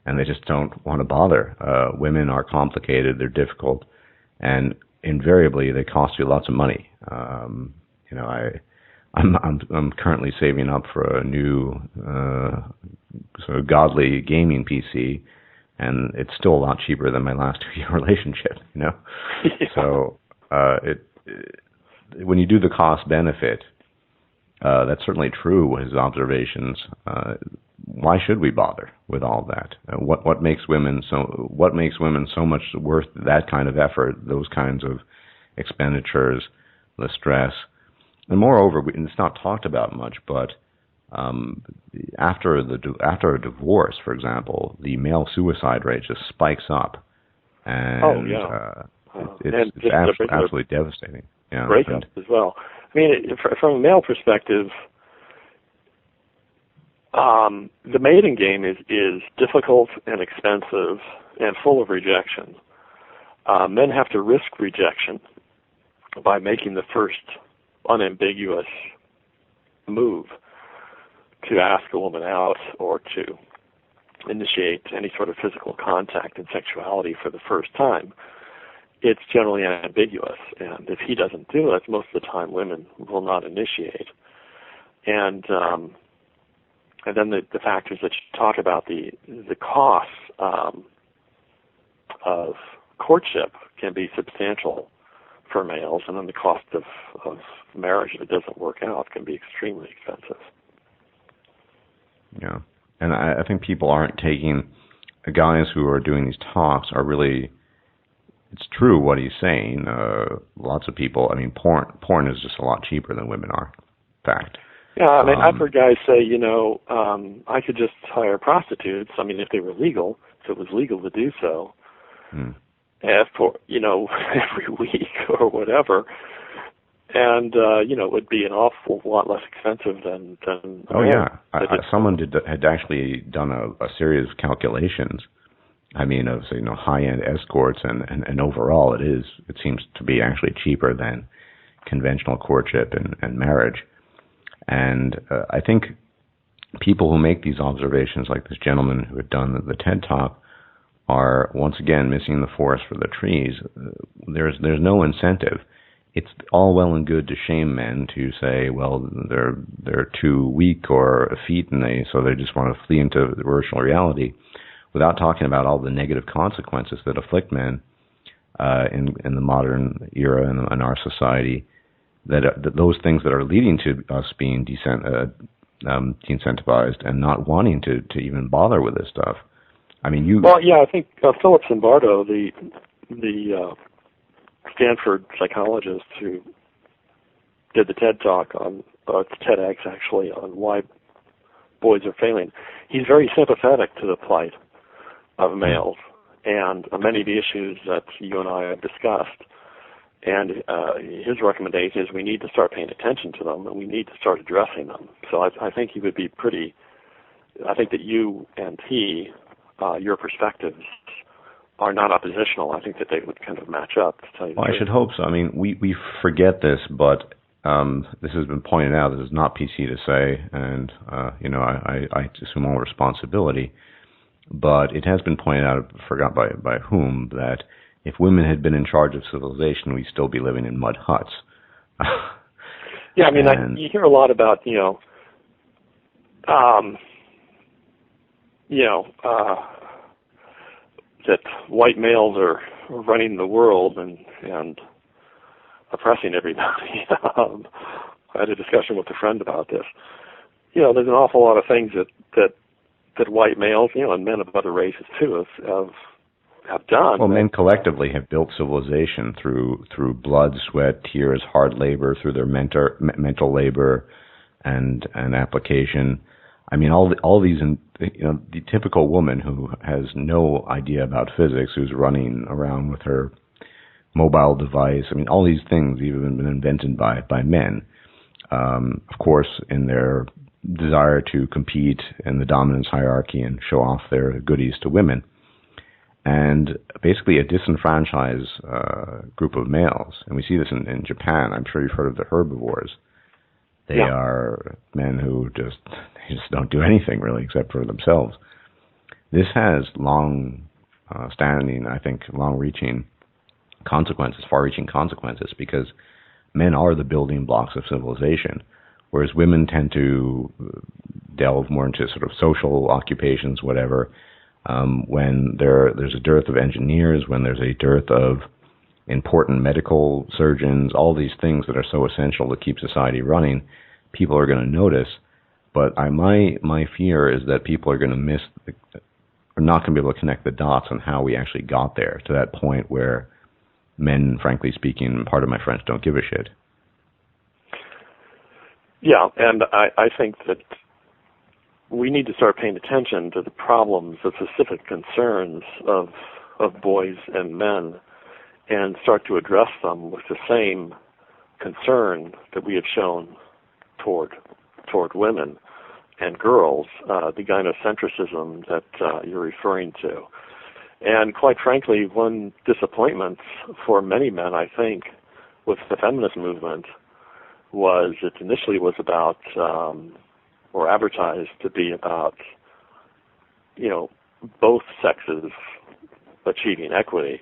and they just don't want to bother. Women are complicated, they're difficult, and invariably they cost you lots of money. I'm currently saving up for a new sort of godly gaming PC, and it's still a lot cheaper than my last 2-year relationship. Yeah. So when you do the cost benefit, that's certainly true. His observations. Why should we bother with all that? What makes women so much worth that kind of effort? Those kinds of expenditures, the stress. And moreover, and it's not talked about much, but after a divorce, for example, the male suicide rate just spikes up, and it's absolutely devastating. Yeah, breakup as well. I mean, from a male perspective, the mating game is difficult and expensive and full of rejection. Men have to risk rejection by making the first unambiguous move to ask a woman out or to initiate any sort of physical contact and sexuality for the first time. It's generally ambiguous, and if he doesn't do it, most of the time women will not initiate. And then the factors that you talk about, the costs of courtship can be substantial for males, and then the cost of marriage, if it doesn't work out, can be extremely expensive. Yeah, and I think people aren't taking, guys who are doing these talks are really, it's true what he's saying. Lots of people, I mean, porn is just a lot cheaper than women are, in fact. Yeah, I mean, I've heard guys say, I could just hire prostitutes. I mean, if they were legal, if it was legal to do so, for, every week or whatever. And, it would be an awful lot less expensive than oh, yeah. Someone had actually done a series of calculations, I mean, of, high-end escorts, and overall it seems to be actually cheaper than conventional courtship and marriage. And I think people who make these observations, like this gentleman who had done the TED Talk, are once again missing the forest for the trees. There's no incentive. It's all well and good to shame men, to say, well, they're too weak or effete, and so they just want to flee into the virtual reality, without talking about all the negative consequences that afflict men in the modern era in our society. That those things that are leading to us being decentivized and not wanting to even bother with this stuff. I mean, Well, yeah, I think Philip Zimbardo, the Stanford psychologist who did the TED Talk on TEDx actually on why boys are failing, he's very sympathetic to the plight of males and many of the issues that you and I have discussed. And his recommendation is we need to start paying attention to them, and we need to start addressing them. So I think he would be I think that you and he, your perspectives are not oppositional. I think that they would kind of match up. To tell you well, I should hope so. I mean, we forget this, but this has been pointed out. This is not PC to say, and I assume all responsibility. But it has been pointed out, I forgot by whom, that if women had been in charge of civilization, we'd still be living in mud huts. Yeah, I mean, you hear a lot about, that white males are running the world and oppressing everybody. I had a discussion with a friend about this. There's an awful lot of things that white males, and men of other races too, have done. Well, men collectively have built civilization through blood, sweat, tears, hard labor, through their mental labor and application. I mean, all these, the typical woman who has no idea about physics, who's running around with her mobile device. I mean, all these things even been invented by men, of course, in their desire to compete in the dominance hierarchy and show off their goodies to women. And basically a disenfranchised group of males, and we see this in Japan. I'm sure you've heard of the herbivores. They are men who just don't do anything really except for themselves. This has long-standing, I think, long-reaching consequences, far-reaching consequences, because men are the building blocks of civilization, whereas women tend to delve more into sort of social occupations, whatever. When there's a dearth of engineers, when there's a dearth of important medical surgeons, all these things that are so essential to keep society running, people are going to notice. But my fear is that people are going to are not going to be able to connect the dots on how we actually got there, to that point where men, frankly speaking, part of my friends don't give a shit. Yeah, and I think that we need to start paying attention to the problems, the specific concerns of boys and men, and start to address them with the same concern that we have shown toward women and girls, the gynocentrism that you're referring to. And quite frankly, one disappointment for many men, I think, with the feminist movement was it initially was about, or advertised to be about, both sexes achieving equity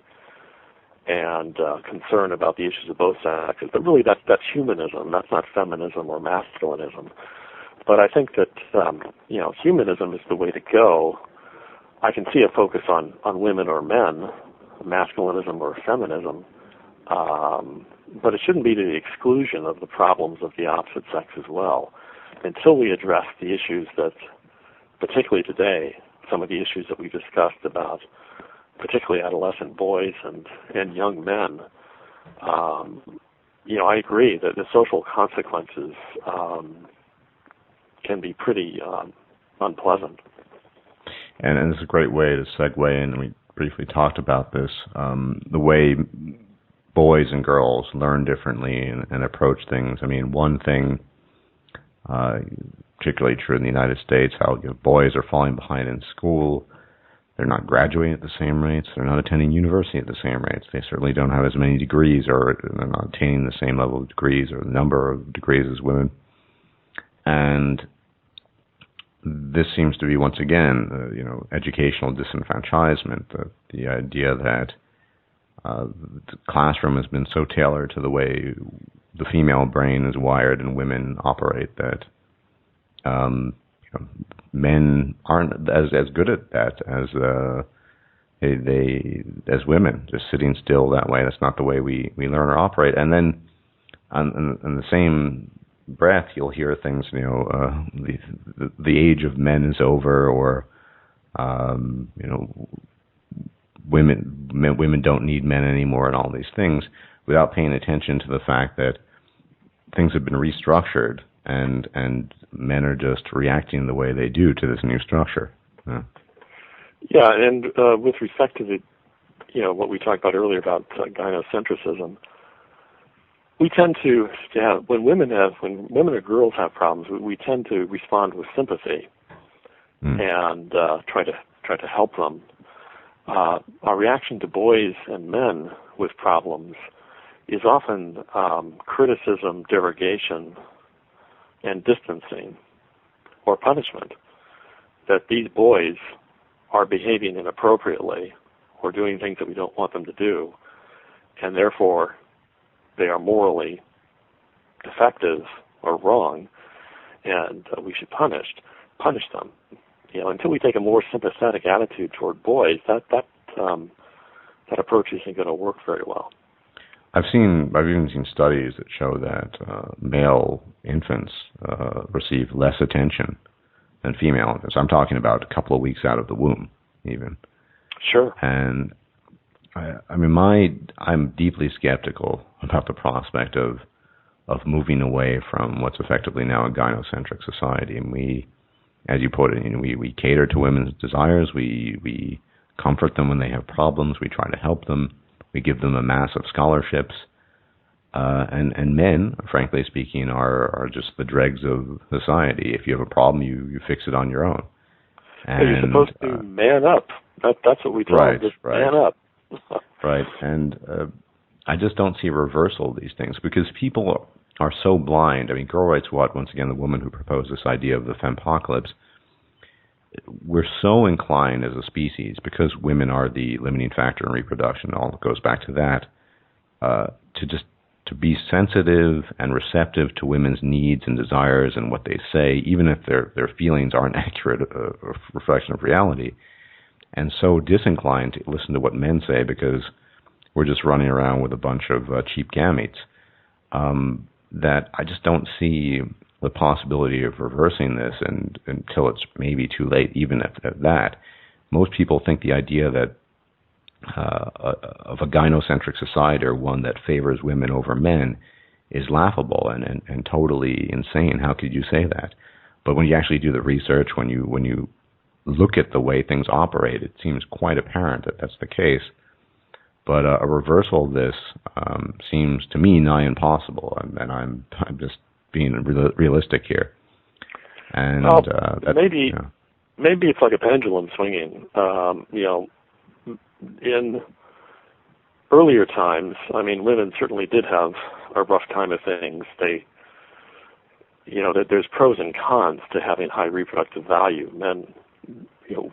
and concern about the issues of both sexes. But really that's humanism. That's not feminism or masculinism. But I think that, humanism is the way to go. I can see a focus on women or men, masculinism or feminism, but it shouldn't be to the exclusion of the problems of the opposite sex as well. Until we address the issues that, particularly today, some of the issues that we discussed about particularly adolescent boys and young men, I agree that the social consequences can be pretty unpleasant. And it's a great way to segue in. We briefly talked about this, the way boys and girls learn differently and approach things. I mean, one thing, particularly true in the United States, how boys are falling behind in school. They're not graduating at the same rates. They're not attending university at the same rates. They certainly don't have as many degrees, or they're not attaining the same level of degrees or the number of degrees as women. And this seems to be, once again, educational disenfranchisement, the idea that the classroom has been so tailored to the way the female brain is wired and women operate that men aren't as good at that as as women, just sitting still that way. That's not the way we learn or operate. And then in the same breath, you'll hear things, the age of men is over, or women don't need men anymore, and all these things, without paying attention to the fact that things have been restructured, and men are just reacting the way they do to this new structure. Yeah, and with respect to the, what we talked about earlier about gynocentrism, we tend to, when women or girls have problems, we tend to respond with sympathy and try to help them. Our reaction to boys and men with problems is often criticism, derogation, and distancing, or punishment. That these boys are behaving inappropriately or doing things that we don't want them to do, and therefore they are morally defective or wrong, and we should punish them. Until we take a more sympathetic attitude toward boys, that approach isn't going to work very well. I've even seen studies that show that male infants receive less attention than female infants. I'm talking about a couple of weeks out of the womb, even. Sure. And I'm deeply skeptical about the prospect of moving away from what's effectively now a gynocentric society. And we, as you put it, we cater to women's desires. We comfort them when they have problems. We try to help them. We give them a mass of scholarships. And men, frankly speaking, are just the dregs of society. If you have a problem, you fix it on your own. And you're supposed to man up. That's what we tell them, just man up. Right, and I just don't see a reversal of these things, because people are so blind. I mean, Gerwig's once again, the woman who proposed this idea of the fempocalypse. We're so inclined as a species, because women are the limiting factor in reproduction, all goes back to that, to be sensitive and receptive to women's needs and desires and what they say, even if their feelings aren't accurate reflection of reality, and so disinclined to listen to what men say because we're just running around with a bunch of cheap gametes, that I just don't see the possibility of reversing this until it's maybe too late, even at that. Most people think the idea that of a gynocentric society, or one that favors women over men, is laughable and totally insane. How could you say that? But when you actually do the research, when you look at the way things operate, it seems quite apparent that that's the case. But a reversal of this seems to me nigh impossible, and I'm just being realistic here. And maybe it's like a pendulum swinging. In earlier times, I mean, women certainly did have a rough time of things. There's pros and cons to having high reproductive value. Men,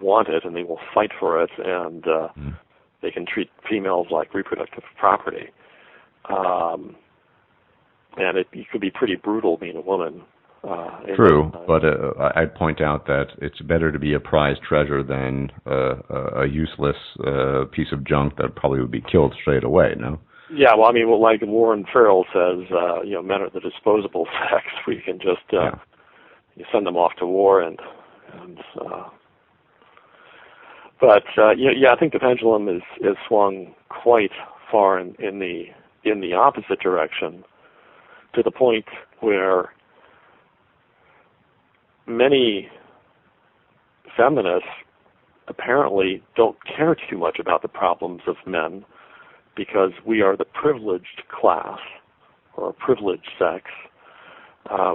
want it, and they will fight for it, and they can treat females like reproductive property. And it could be pretty brutal being a woman. True, but I'd point out that it's better to be a prized treasure than a useless piece of junk that probably would be killed straight away, no? Yeah, well, I mean, like Warren Farrell says, men are the disposable sex. We can just you send them off to war, but I think the pendulum is swung quite far in the opposite direction, to the point where many feminists apparently don't care too much about the problems of men, because we are the privileged class, or a privileged sex.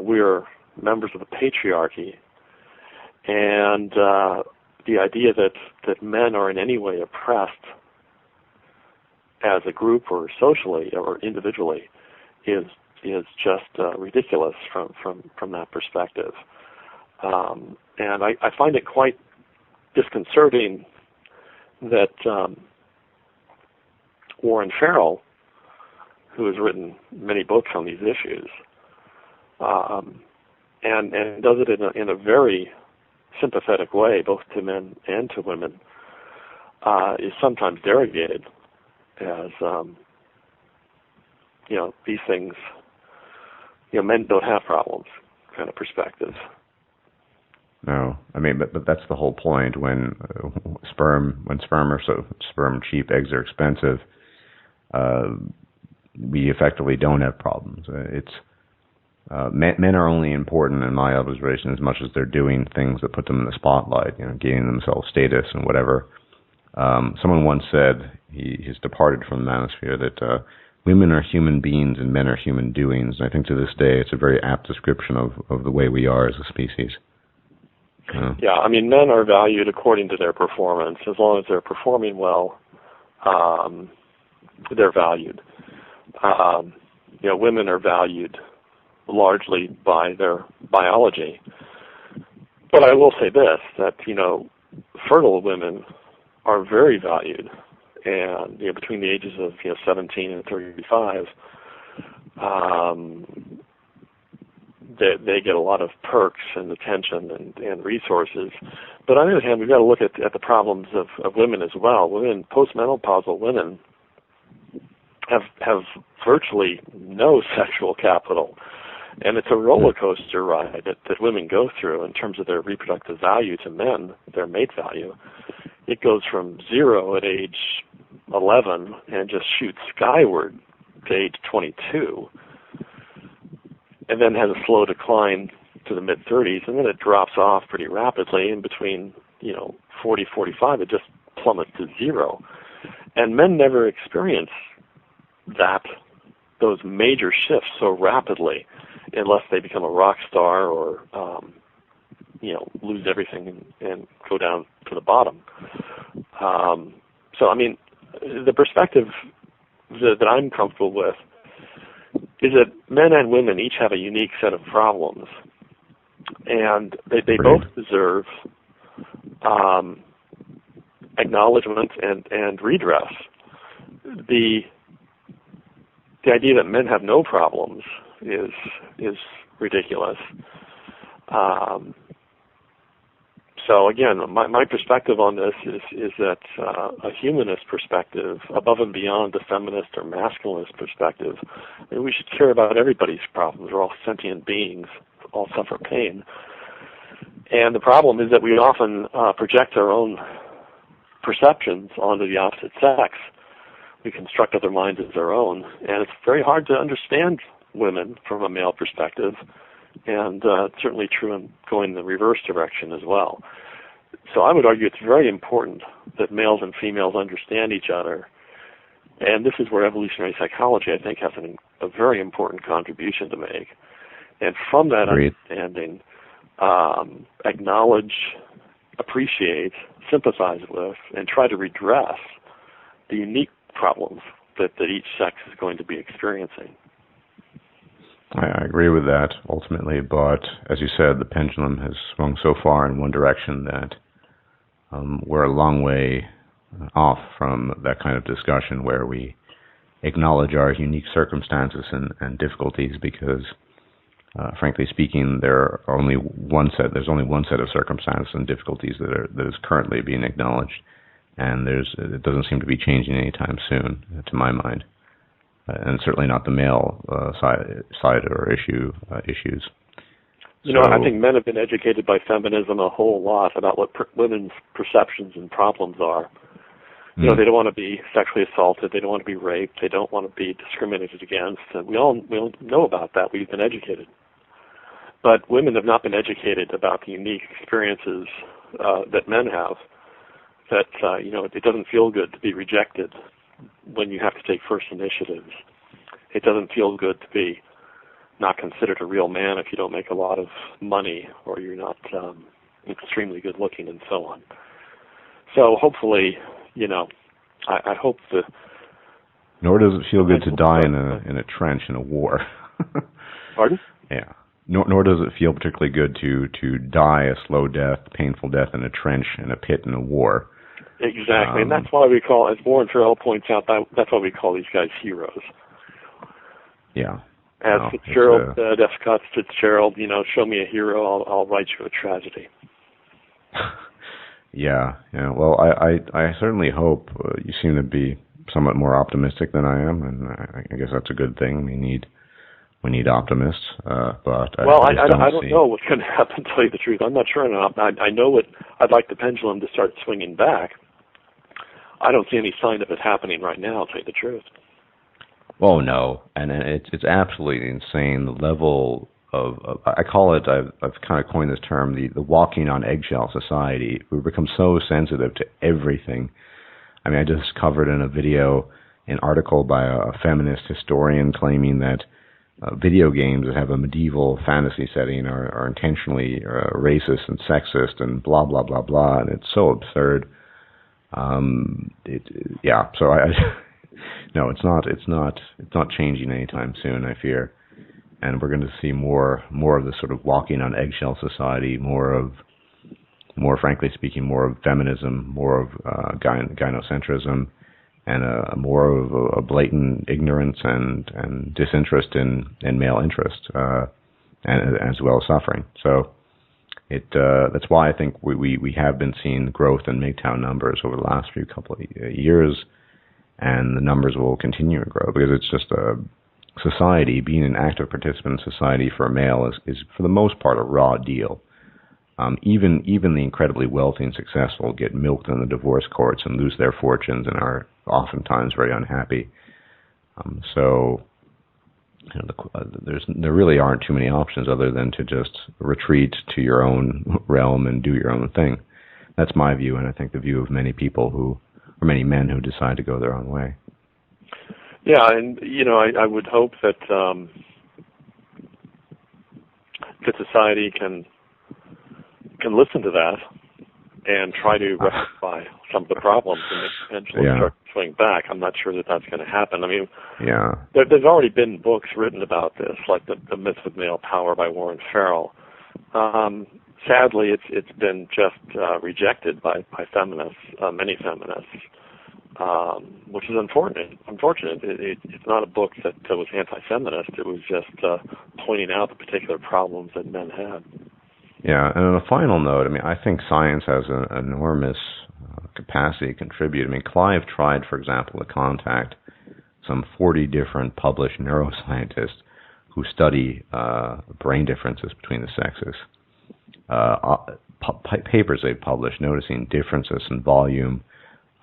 We are members of the patriarchy, and the idea that men are in any way oppressed as a group or socially or individually is just ridiculous from that perspective. And I find it quite disconcerting that Warren Farrell, who has written many books on these issues, and does it in a very sympathetic way, both to men and to women, is sometimes derogated as these things. Men don't have problems kind of perspective. No, I mean, but that's the whole point. When sperm cheap, eggs are expensive. We effectively don't have problems. Men are only important, in my observation, as much as they're doing things that put them in the spotlight, gaining themselves status and whatever. Someone once said, he's departed from the manosphere, that women are human beings and men are human doings. And I think to this day it's a very apt description of the way we are as a species. Yeah, I mean, men are valued according to their performance. As long as they're performing well, they're valued. Women are valued largely by their biology. But I will say this, that, fertile women are very valued. And, between the ages of, 17 and 35, they get a lot of perks and attention and resources. But on the other hand, we've got to look at the problems of women as well. Postmenopausal women have virtually no sexual capital. And it's a roller coaster ride that women go through in terms of their reproductive value to men, their mate value. It goes from 0 at age 11 and just shoots skyward to age 22, and then has a slow decline to the mid-30s, and then it drops off pretty rapidly. In between, 40, 45, it just plummets to 0. And men never experience those major shifts so rapidly, unless they become a rock star or, lose everything and go down to the bottom. So, I mean, the perspective that I'm comfortable with is that men and women each have a unique set of problems, and they both deserve acknowledgement and redress. The idea that men have no problems is ridiculous. So again, my perspective on this is that a humanist perspective, above and beyond the feminist or masculinist perspective, we should care about everybody's problems. We're all sentient beings, all suffer pain. And the problem is that we often project our own perceptions onto the opposite sex. We construct other minds as our own, and it's very hard to understand women from a male perspective, and it's certainly true in going the reverse direction as well. So I would argue it's very important that males and females understand each other, and this is where evolutionary psychology, I think, has a very important contribution to make. And from that understanding, acknowledge, appreciate, sympathize with, and try to redress the unique problems that each sex is going to be experiencing. I agree with that ultimately, but as you said, the pendulum has swung so far in one direction that we're a long way off from that kind of discussion where we acknowledge our unique circumstances and difficulties, because frankly speaking, there's only one set of circumstances and difficulties that is currently being acknowledged, and it doesn't seem to be changing anytime soon, to my mind, and certainly not the male side or issues. I think men have been educated by feminism a whole lot about what women's perceptions and problems are. They don't want to be sexually assaulted, they don't want to be raped, they don't want to be discriminated against, and we all know about that. We've been educated. But women have not been educated about the unique experiences that men have, that, it doesn't feel good to be rejected when you have to take first initiatives. It doesn't feel good to be not considered a real man if you don't make a lot of money or you're not extremely good looking and so on. So hopefully, I hope that... Nor does it feel good to die in a trench in a war. Pardon? Yeah. Nor does it feel particularly good to die a slow death, painful death in a trench, in a pit, in a war. Exactly, and that's why we call, as Warren Farrell points out, that's why we call these guys heroes. Yeah. As Fitzgerald said, F. Scott Fitzgerald, show me a hero, I'll write you a tragedy. Yeah. Well, I certainly hope you seem to be somewhat more optimistic than I am, and I guess that's a good thing. We need optimists, but I don't know what's going to happen. To tell you the truth, I'm not sure. I know what I'd like the pendulum to start swinging back. I don't see any sign of it happening right now. To tell you the truth. Oh no, and it's absolutely insane. The level of I call it. I've kind of coined this term, the walking on eggshell society. We've become so sensitive to everything. I mean, I just covered in a video an article by a feminist historian claiming that video games that have a medieval fantasy setting are intentionally racist and sexist and blah blah blah blah, and it's so absurd. So no, it's not changing anytime soon, I fear, and we're going to see more of this sort of walking on eggshell society, more frankly speaking, more of feminism, more of gynocentrism, and more of a blatant ignorance and disinterest in male interest, and as well as suffering. So that's why I think we have been seeing growth in MGTOW numbers over the last couple of years, and the numbers will continue to grow because it's just a society. Being an active participant in society for a male is for the most part a raw deal. Even the incredibly wealthy and successful get milked in the divorce courts and lose their fortunes and are oftentimes very unhappy. So there really aren't too many options other than to just retreat to your own realm and do your own thing. That's my view, and I think the view of many people or many men who decide to go their own way. Yeah, and I would hope that society can listen to that and try to rectify some of the problems and make the pendulum start to swing back. I'm not sure that that's going to happen. I mean, there's already been books written about this, like the Myth of Male Power by Warren Farrell. Sadly, it's been just rejected by feminists, many feminists, which is unfortunate. It's not a book that was anti-feminist. It was just pointing out the particular problems that men had. Yeah, and on a final note, I mean, I think science has an enormous capacity to contribute. I mean, Clive tried, for example, to contact some 40 different published neuroscientists who study brain differences between the sexes. Papers they've published noticing differences in volume,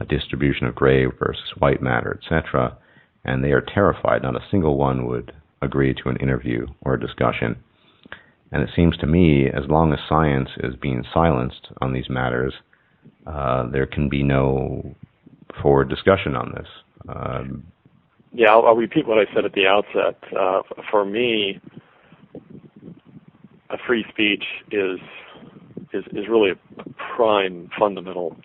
a distribution of gray versus white matter, etc., and they are terrified. Not a single one would agree to an interview or a discussion. And it seems to me, as long as science is being silenced on these matters, there can be no forward discussion on this. Yeah, I'll repeat what I said at the outset. For me, a free speech is really a prime fundamental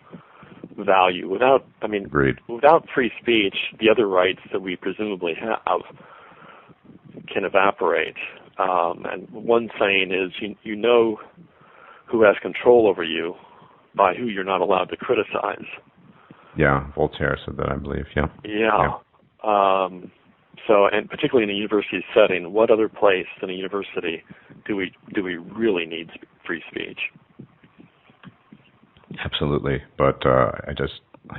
value. Agreed. Without free speech, the other rights that we presumably have can evaporate. And one saying is, you know who has control over you by who you're not allowed to criticize. Yeah, Voltaire said that, I believe. Yeah. Yeah. So, and particularly in a university setting, what other place than a university do we really need free speech? Absolutely, but I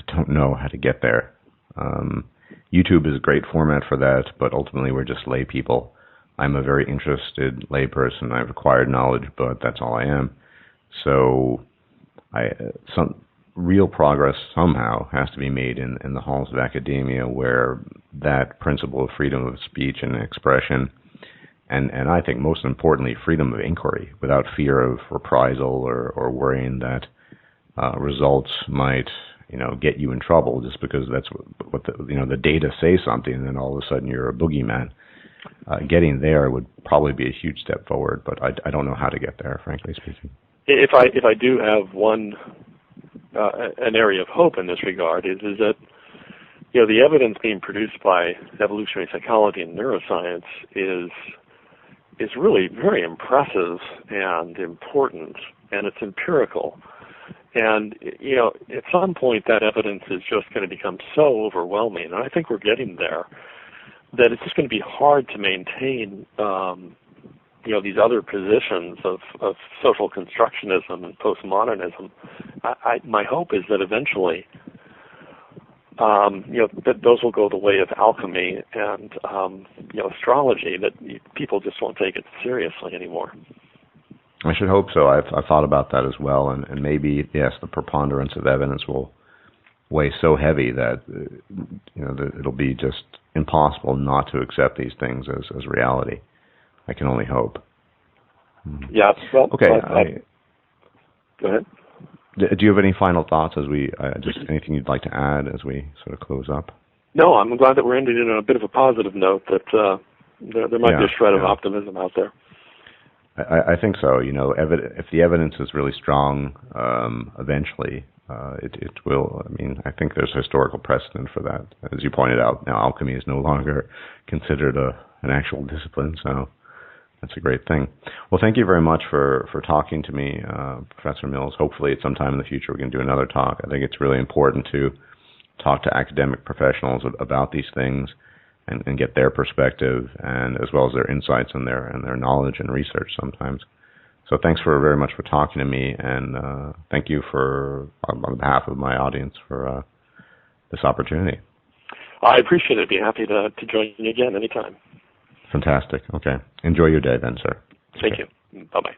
don't know how to get there. YouTube is a great format for that, but ultimately we're just lay people. I'm a very interested lay person. I've acquired knowledge, but that's all I am. So, some real progress somehow has to be made in the halls of academia, where that principle of freedom of speech and expression, and I think most importantly, freedom of inquiry, without fear of reprisal or worrying that results might get you in trouble just because that's what the data say something, and then all of a sudden you're a boogeyman. Getting there would probably be a huge step forward, but I don't know how to get there, frankly speaking. If I do have an area of hope in this regard is that the evidence being produced by evolutionary psychology and neuroscience is really very impressive and important, and it's empirical. And at some point that evidence is just going to become so overwhelming, and I think we're getting there, that it's just going to be hard to maintain these other positions of social constructionism and postmodernism. My hope is that eventually, that those will go the way of alchemy and astrology, that people just won't take it seriously anymore. I should hope so. I've thought about that as well, and maybe, yes, the preponderance of evidence will weigh so heavy that that it'll be just impossible not to accept these things as reality. I can only hope. Yeah. Well, okay. Go ahead. Do you have any final thoughts as we just anything you'd like to add as we sort of close up? No, I'm glad that we're ending on a bit of a positive note. That there might be a shred of optimism out there. I think so. If the evidence is really strong, eventually it will. I think there's historical precedent for that. As you pointed out, now alchemy is no longer considered an actual discipline, so that's a great thing. Well, thank you very much for talking to me, Professor Mills. Hopefully at some time in the future we can do another talk. I think it's really important to talk to academic professionals about these things and get their perspective, and as well as their insights and their knowledge and research sometimes. So thanks very much for talking to me, and thank you on behalf of my audience for this opportunity. I appreciate it. I'd be happy to join you again anytime. Fantastic. Okay. Enjoy your day then, sir. Thank you. Bye-bye.